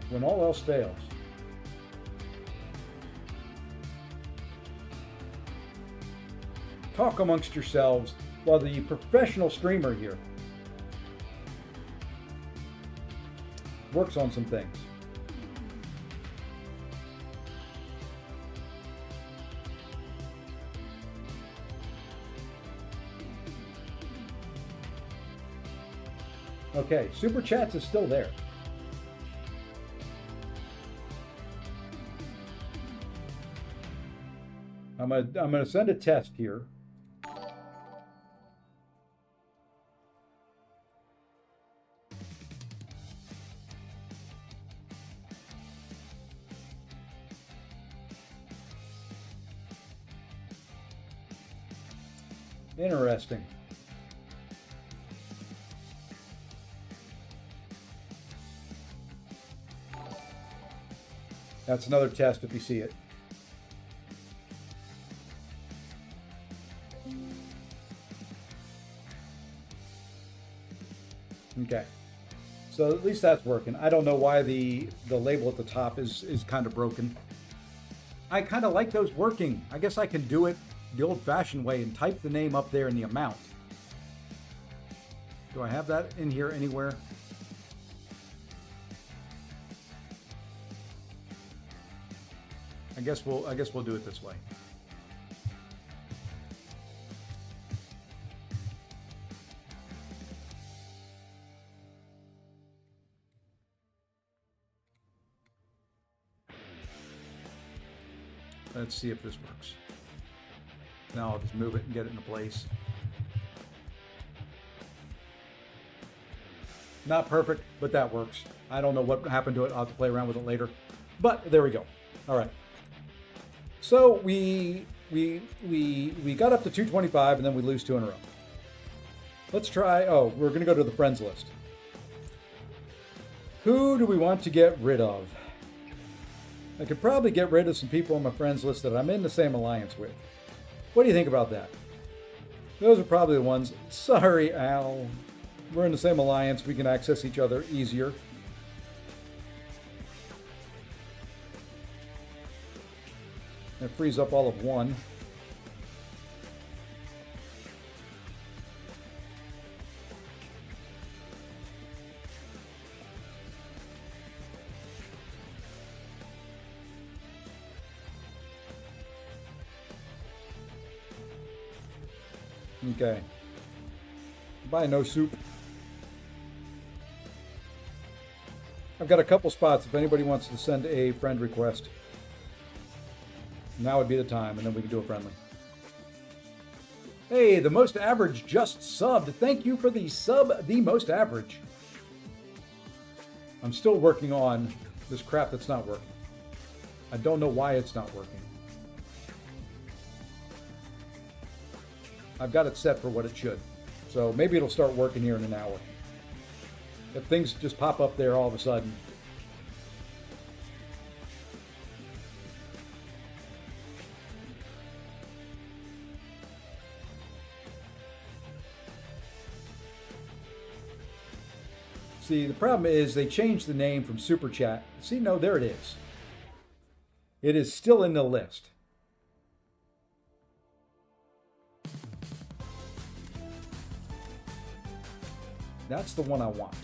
When all else fails, talk amongst yourselves while the professional streamer here works on some things. Okay, Super Chats is still there. I'm gonna send a test here. Interesting. That's another test if you see it. Okay. So at least that's working. I don't know why the label at the top is kind of broken. I kind of like those working. I guess I can do it the old-fashioned way and type the name up there in the amount. Do I have that in here anywhere? I guess we'll do it this way. Let's see if this works. Now I'll just move it and get it into place. Not perfect, but that works. I don't know what happened to it. I'll have to play around with it later. But there we go. All right. So we got up to 225 and then we lose 2 in a row. Let's try. Oh, we're going to go to the friends list. Who do we want to get rid of? I could probably get rid of some people on my friends list that I'm in the same alliance with. What do you think about that? Those are probably the ones. Sorry, Al. We're in the same alliance. We can access each other easier. That frees up all of 1. Okay. Buy no soup. I've got a couple spots if anybody wants to send a friend request. Now would be the time, and then we can do a friendly. Hey, the most average just subbed. Thank you for the sub, the most average. I'm still working on this crap that's not working. I don't know why it's not working. I've got it set for what it should. So maybe it'll start working here in an hour. If things just pop up there all of a sudden. See, the problem is they changed the name from Super Chat. See, no, there it is. It is still in the list. That's the one I want.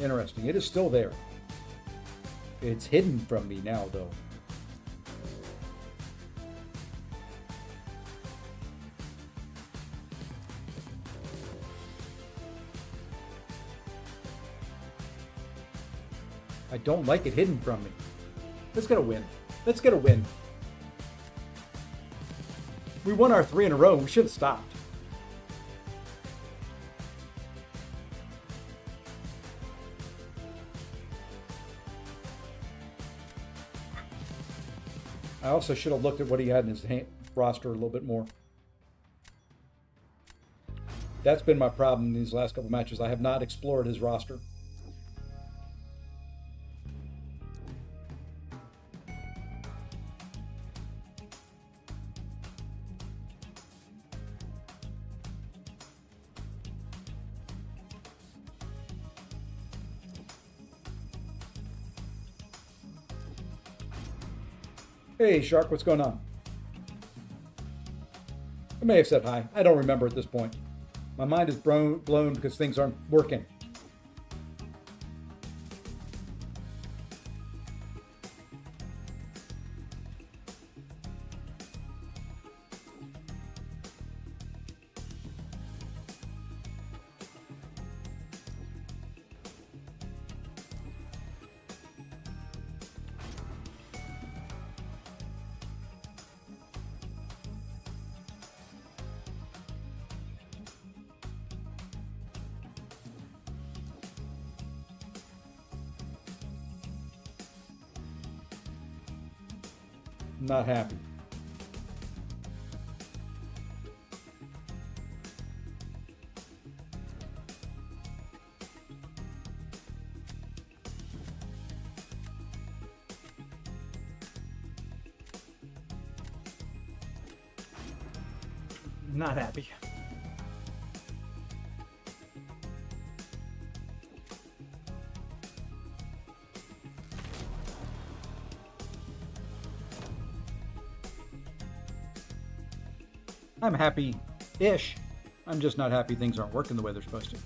Interesting. It is still there. It's hidden from me now, though. I don't like it hidden from me. Let's get a win. Let's get a win. We won our 3 in a row. We should have stopped. I also should have looked at what he had in his roster a little bit more. That's been my problem in these last couple matches. I have not explored his roster. Hey, Shark, what's going on? I may have said hi. I don't remember at this point. My mind is blown because things aren't working. Not happy. Not happy. I'm happy-ish. I'm just not happy things aren't working the way they're supposed to.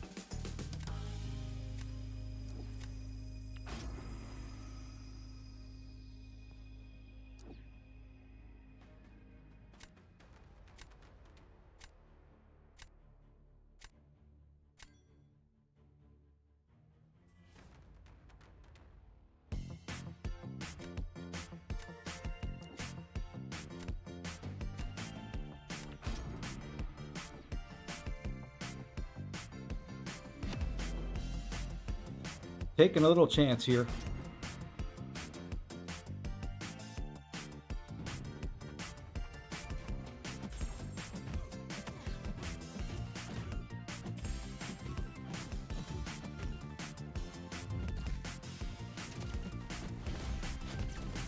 Taking a little chance here.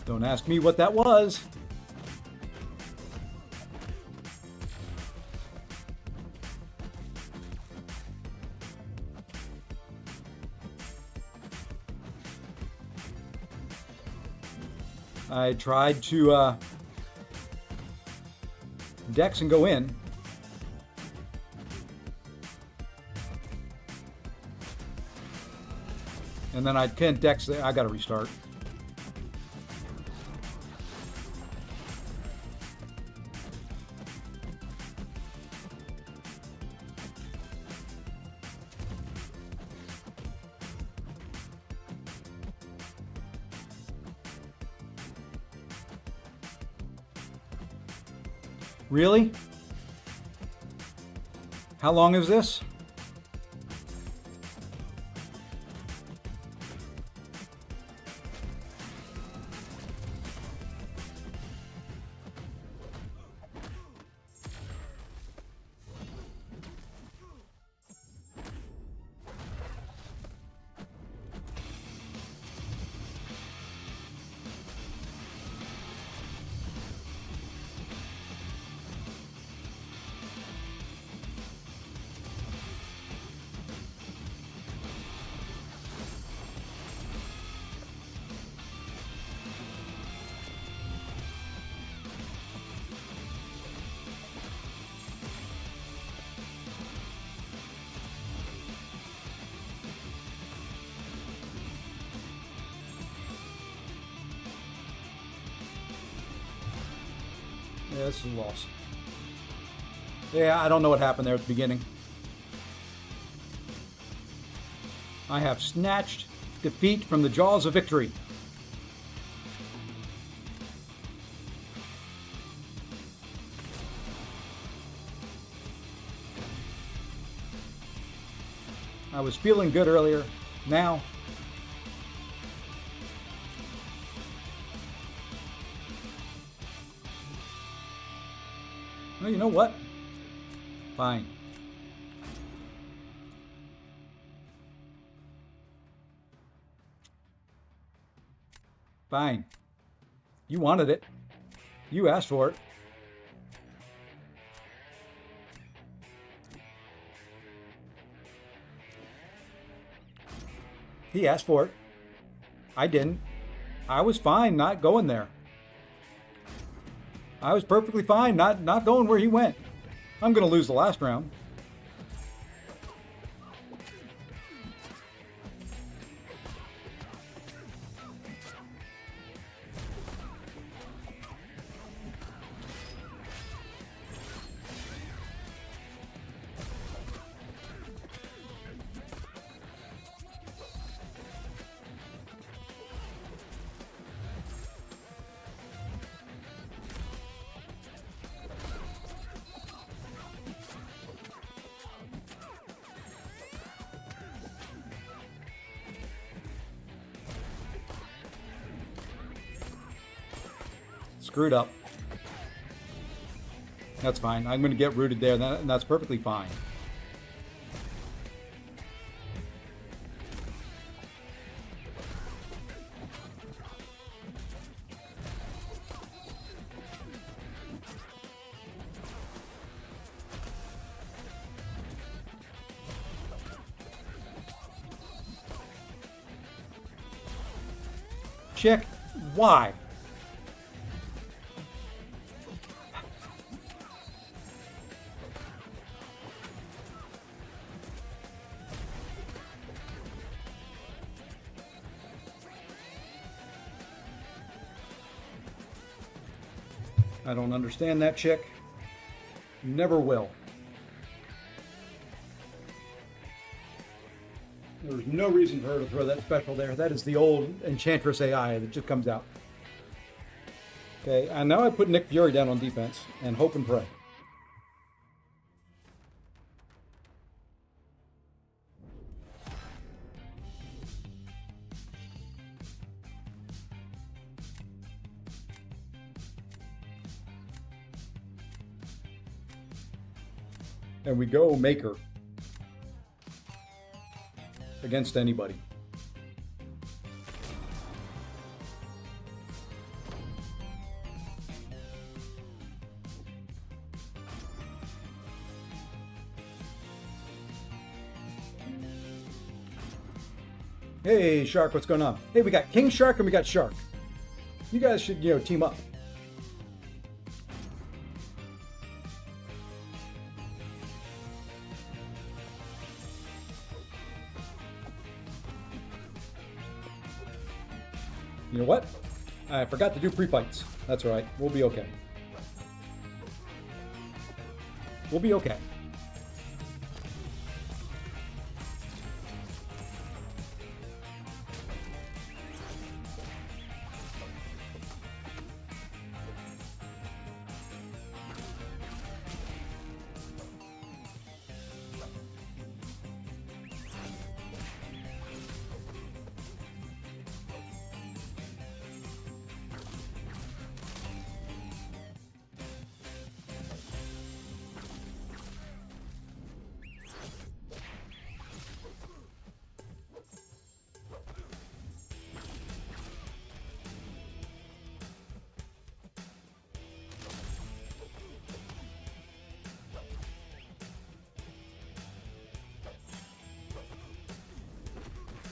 Don't ask me what that was. I tried to dex and go in. And then I can't dex. I got to restart. Really? How long is this? Yeah, this is a loss. Yeah, I don't know what happened there at the beginning. I have snatched defeat from the jaws of victory. I was feeling good earlier. Now, well, you know what? Fine. Fine. You wanted it. You asked for it. He asked for it. I didn't. I was fine not going there. I was perfectly fine not going where he went. I'm going to lose the last round. screwed up. That's fine. I'm going to get rooted there, and that's perfectly fine. Chick, why? I don't understand that chick. Never will. There's no reason for her to throw that special there. That is the old Enchantress AI that just comes out. Okay, and now I put Nick Fury down on defense and hope and pray. And we go Maker against anybody. Hey, Shark, what's going on? Hey, we got King Shark and we got Shark. You guys should, team up. You know what? I forgot to do pre-fights. That's all right. We'll be okay. We'll be okay.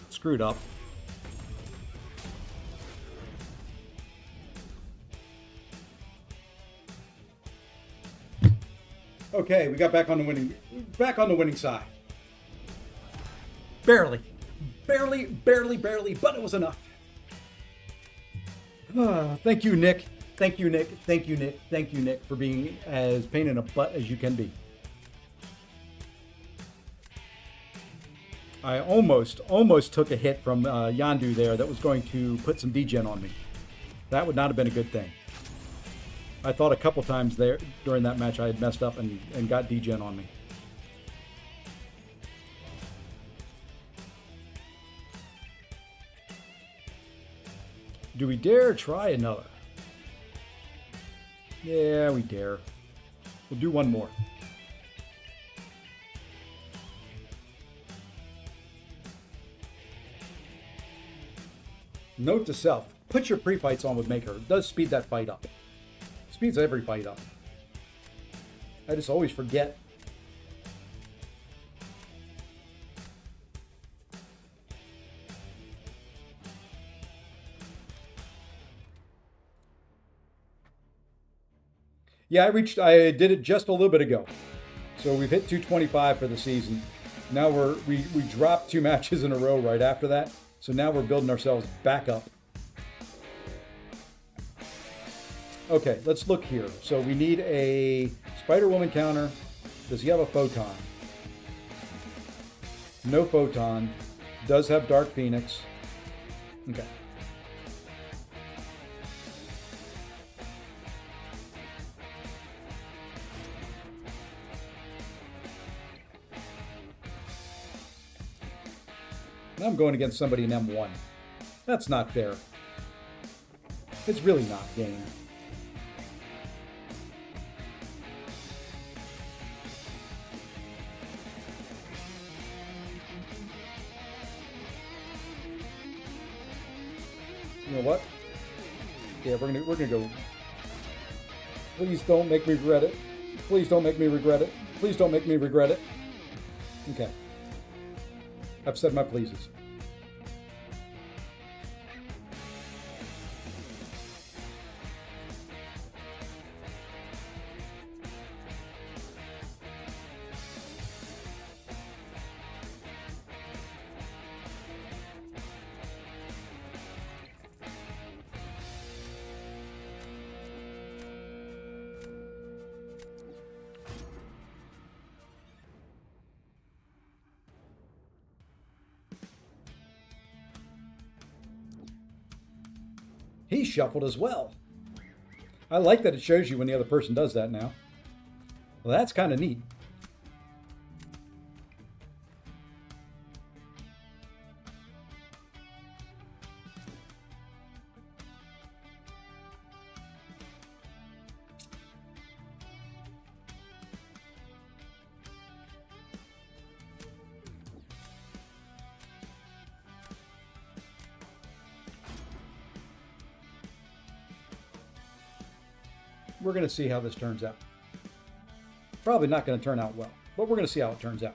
Screwed up. Okay, we got back on the winning side. Barely, but it was enough. Thank you, Nick. Thank you, Nick, for being as pain in a butt as you can be. I almost took a hit from Yandu there that was going to put some degen on me. That would not have been a good thing. I thought a couple times there during that match I had messed up and got degen on me. Do we dare try another? Yeah, we dare. We'll do one more. Note to self, put your pre-fights on with Maker. It does speed that fight up. Speeds every fight up. I just always forget. Yeah, I did it just a little bit ago. So we've hit 225 for the season. Now we dropped 2 matches in a row right after that. So now we're building ourselves back up. Okay, let's look here. So we need a Spider-Woman counter. Does he have a photon? No photon. Does have Dark Phoenix. Okay. Now I'm going against somebody in M1. That's not fair. It's really not, game. know what? Yeah, we're gonna go. Please don't make me regret it. Please don't make me regret it. Please don't make me regret it. Okay. I've said my pleases. He shuffled as well. I like that it shows you when the other person does that now. Well, that's kind of neat. We're going to see how this turns out. Probably not going to turn out well, but we're going to see how it turns out.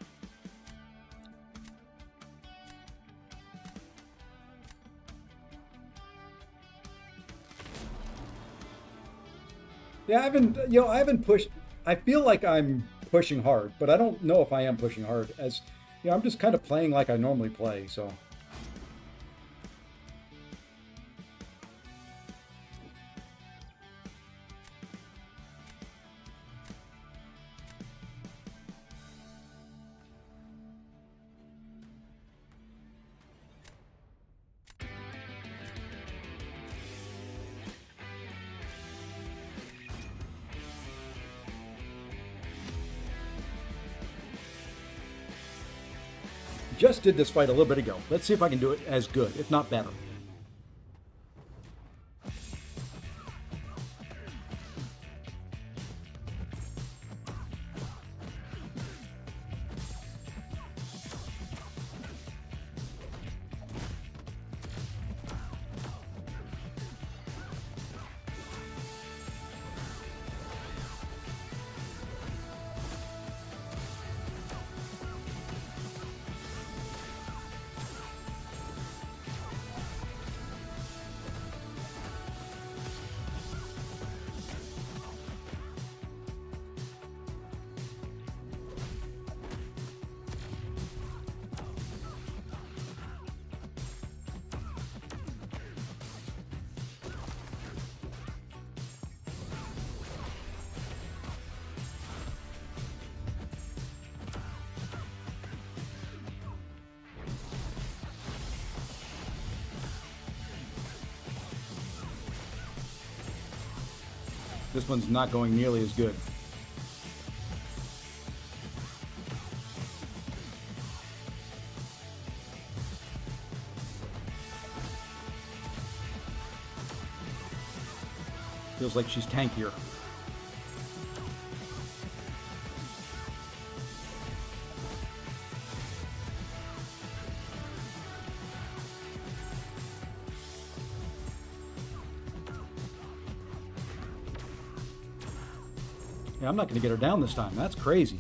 Yeah, I haven't pushed. I feel like I'm pushing hard, but I don't know if I am pushing hard. As I'm just kind of playing like I normally play. So. Just did this fight a little bit ago. Let's see if I can do it as good, if not better. This one's not going nearly as good. Feels like she's tankier. Yeah, I'm not going to get her down this time. That's crazy.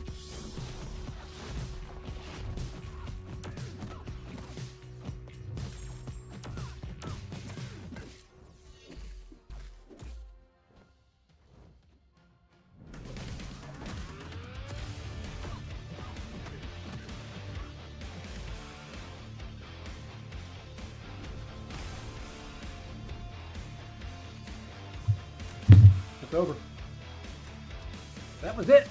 It's over. That was it.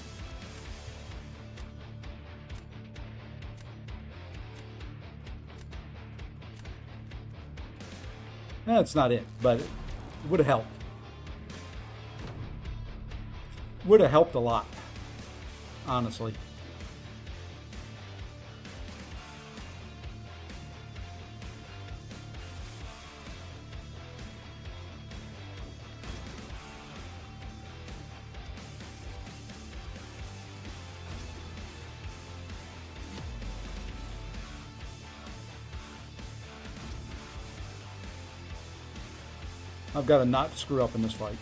That's not it, but it would have helped. Would have helped a lot, honestly. I've got to not screw up in this fight.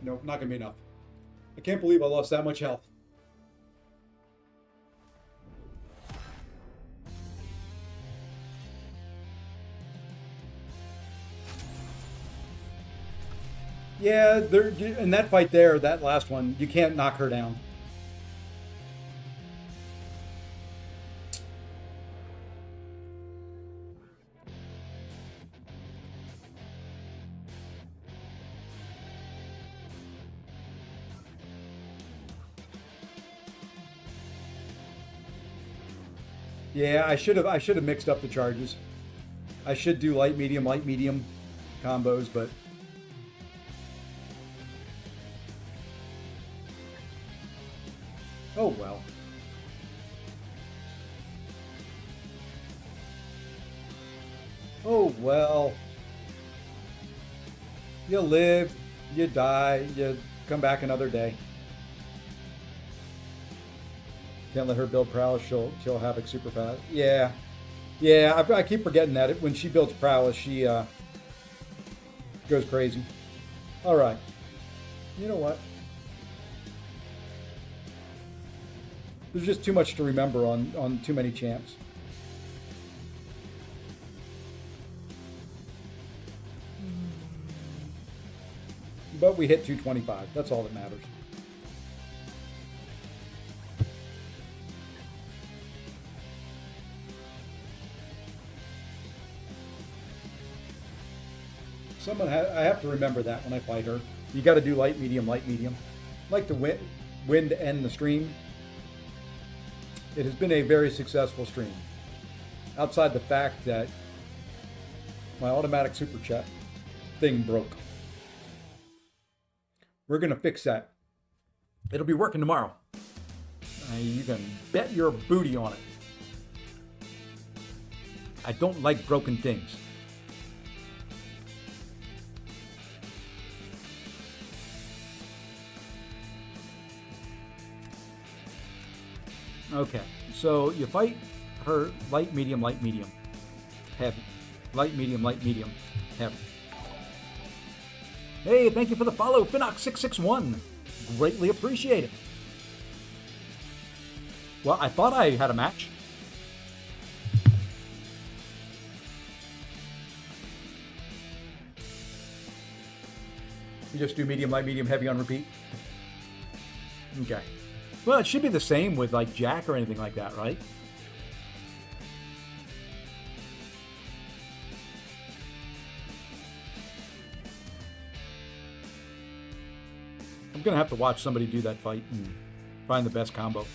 Nope, not gonna be enough. I can't believe I lost that much health. Yeah, there in that fight there, that last one, you can't knock her down. Yeah, I should have mixed up the charges. I should do light medium combos, but oh well. Oh well. You live, you die, you come back another day. Can't let her build prowess. She'll have it super fast. Yeah, yeah. I keep forgetting that when she builds prowess, she goes crazy. All right. You know what? There's just too much to remember on too many champs. But we hit 225. That's all that matters. I have to remember that when I fight her. You got to do light, medium. I like to win to end the stream. It has been a very successful stream. Outside the fact that my automatic super chat thing broke. We're going to fix that. It'll be working tomorrow. You can bet your booty on it. I don't like broken things. Okay, so you fight her light, medium, heavy. Light, medium, heavy. Hey, thank you for the follow, Finox661. Greatly appreciate it. Well, I thought I had a match. You just do medium, light, medium, heavy on repeat? Okay. Well, it should be the same with like Jack or anything like that, right? I'm going to have to watch somebody do that fight and find the best combo.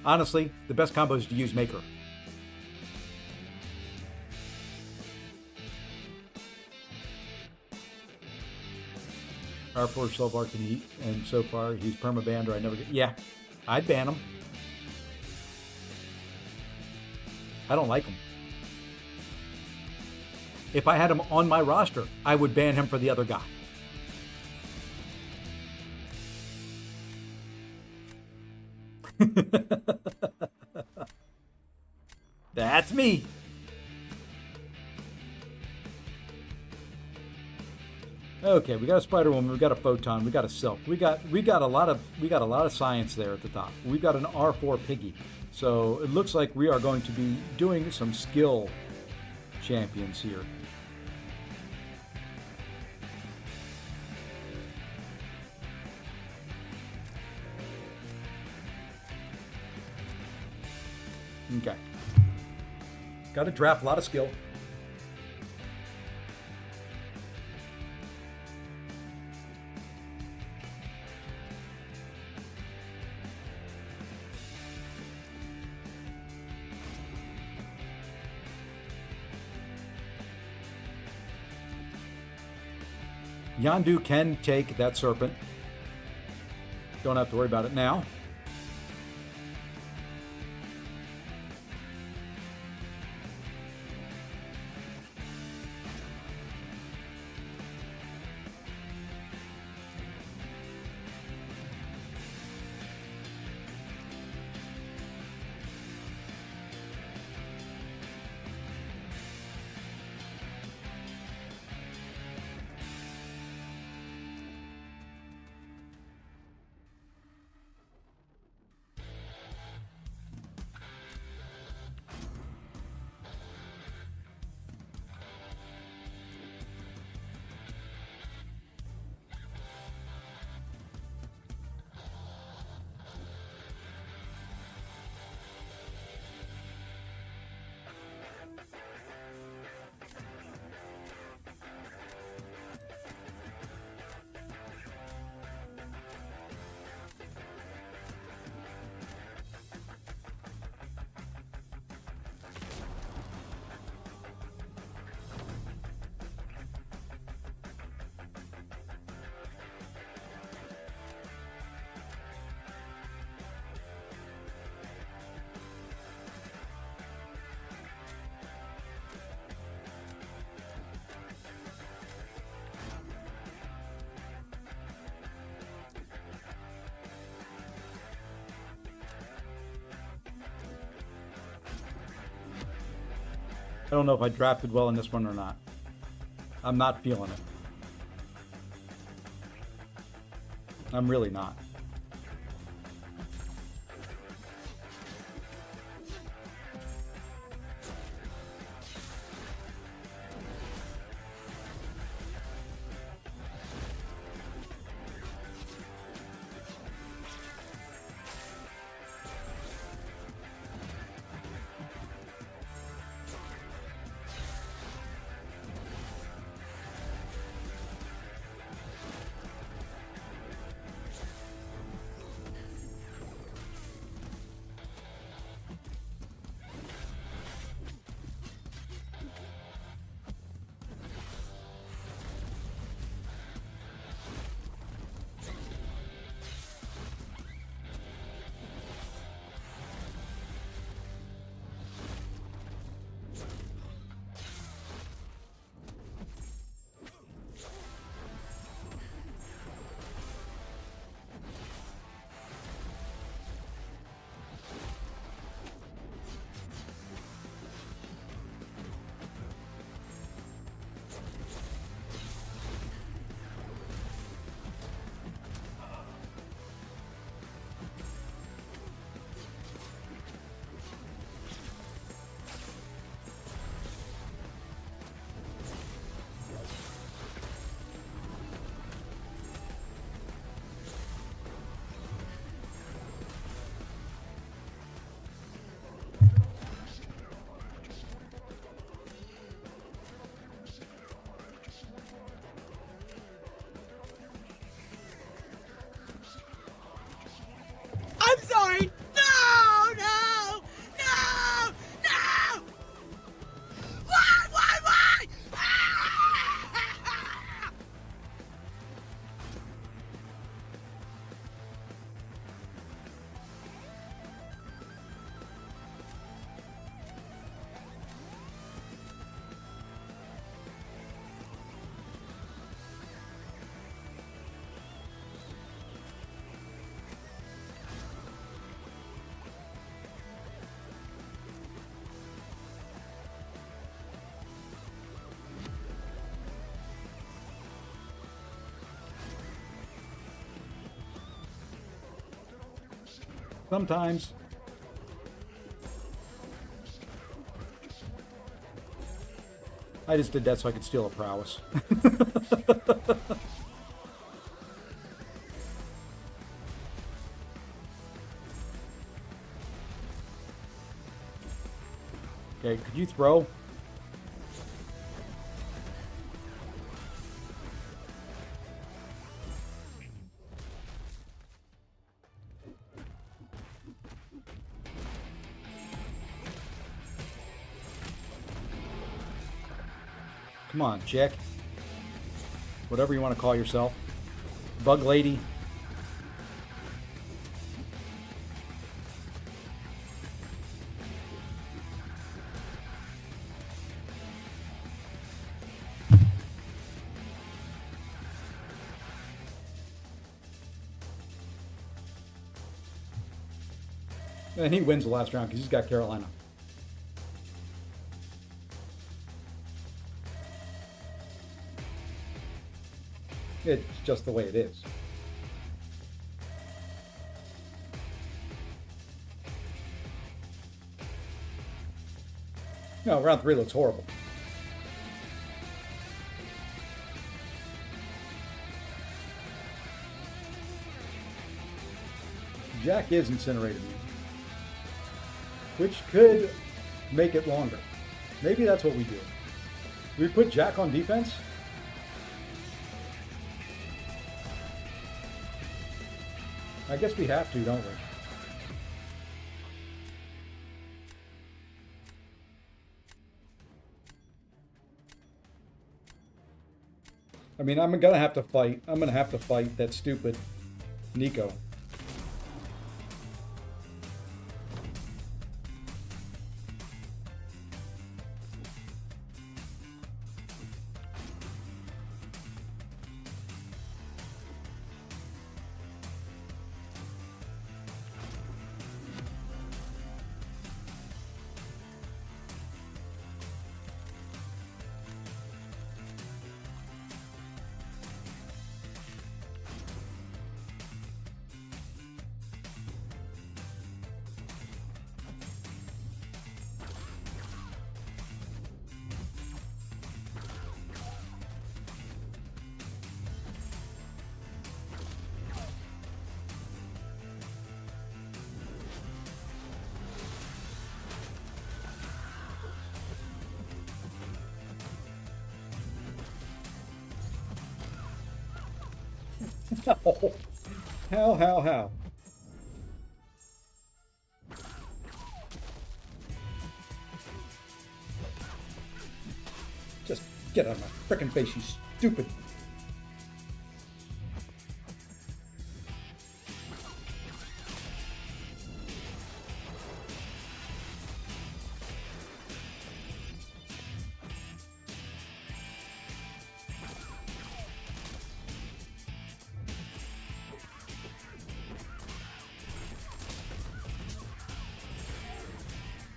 Honestly, the best combo is to use Maker. R4 Slovar can eat, and so far he's permabanned or I never get... Yeah, I'd ban him. I don't like him. If I had him on my roster, I would ban him for the other guy. That's me. Okay, we got a Spider Woman, we got a Photon, we got a Silk, we got a lot of science there at the top. We've got an R4 Piggy, so it looks like we are going to be doing some skill champions here. Okay. Got to draft a lot of skill. Yondu can take that serpent. Don't have to worry about it now. I don't know if I drafted well in this one or not. I'm not feeling it. I'm really not. I'm sorry. No, no, no, no. Why? Ah! Sometimes. I just did that so I could steal a prowess. Okay, could you throw? Come on, chick. Whatever you want to call yourself. Bug lady. And he wins the last round because he's got Carolina. It's just the way it is. No, round 3 looks horrible. Jack is incinerated me, which could make it longer. Maybe that's what we do. Do we put Jack on defense? I guess we have to, don't we? I mean, I'm gonna have to fight. I'm gonna have to fight that stupid Nico. How? Just get out of my frickin' face, you stupid.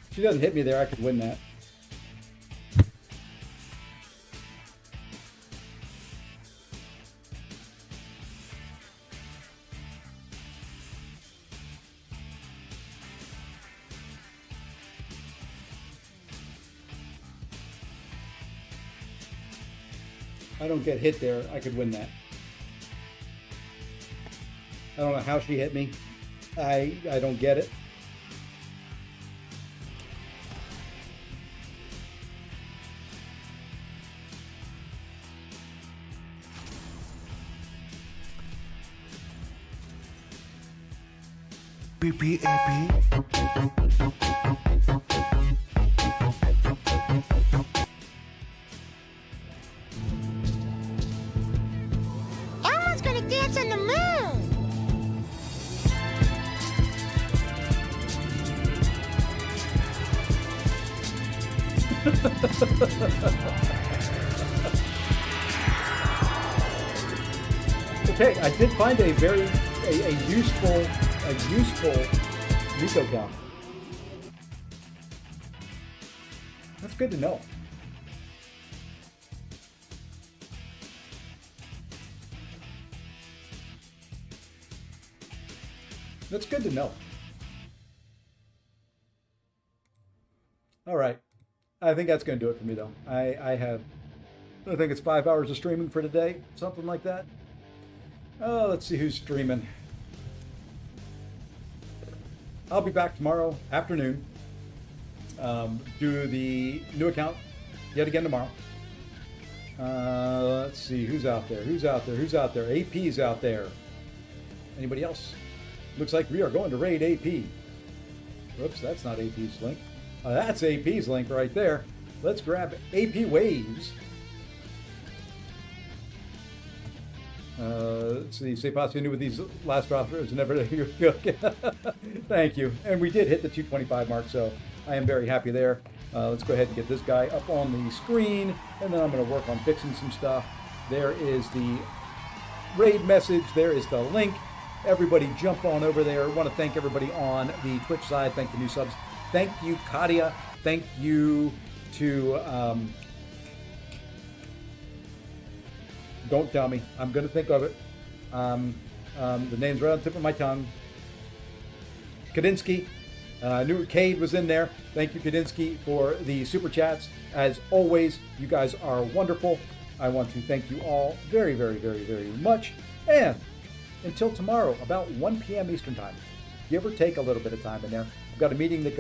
If she doesn't hit me there, I could win that. I don't get hit there, I could win that. I don't know how she hit me. I don't get it. Elmo's gonna dance on the moon. Okay, I did find a very useful Nico count. That's good to know. That's good to know. All right. I think that's going to do it for me, though. I think it's 5 hours of streaming for today, something like that. Oh, let's see who's streaming. I'll be back tomorrow afternoon. Do the new account yet again tomorrow. Let's see who's out there. Who's out there? Who's out there? AP's out there. Anybody else? Looks like we are going to raid AP. Whoops, that's not AP's link. That's AP's link right there. Let's grab AP Waves. Let's see. Say possibly new with these last droppers. Never. Thank you. And we did hit the 225 mark, so I am very happy there. Let's go ahead and get this guy up on the screen, and then I'm going to work on fixing some stuff. There is the raid message. There is the link. Everybody jump on over there. I want to thank everybody on the Twitch side. Thank the new subs. Thank you, Katia. Thank you to... don't tell me. I'm going to think of it. The name's right on the tip of my tongue. Kadinsky. I knew Cade was in there. Thank you, Kadinsky, for the super chats. As always, you guys are wonderful. I want to thank you all very, very, very, very much. And until tomorrow, about 1 p.m. Eastern time, give or take a little bit of time in there. I've got a meeting that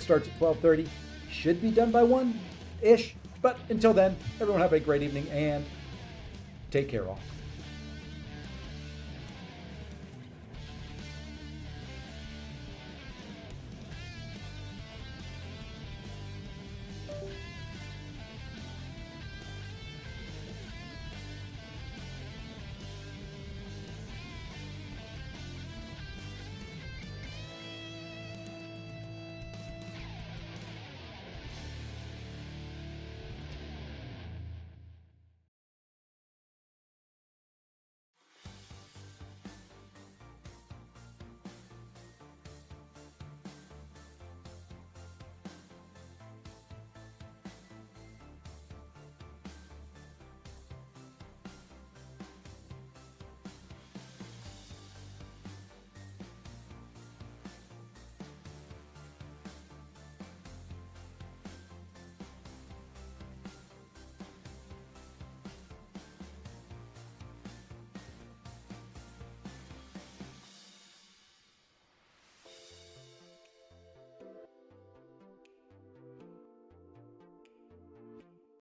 starts at 12:30. Should be done by 1-ish. But until then, everyone have a great evening and take care all.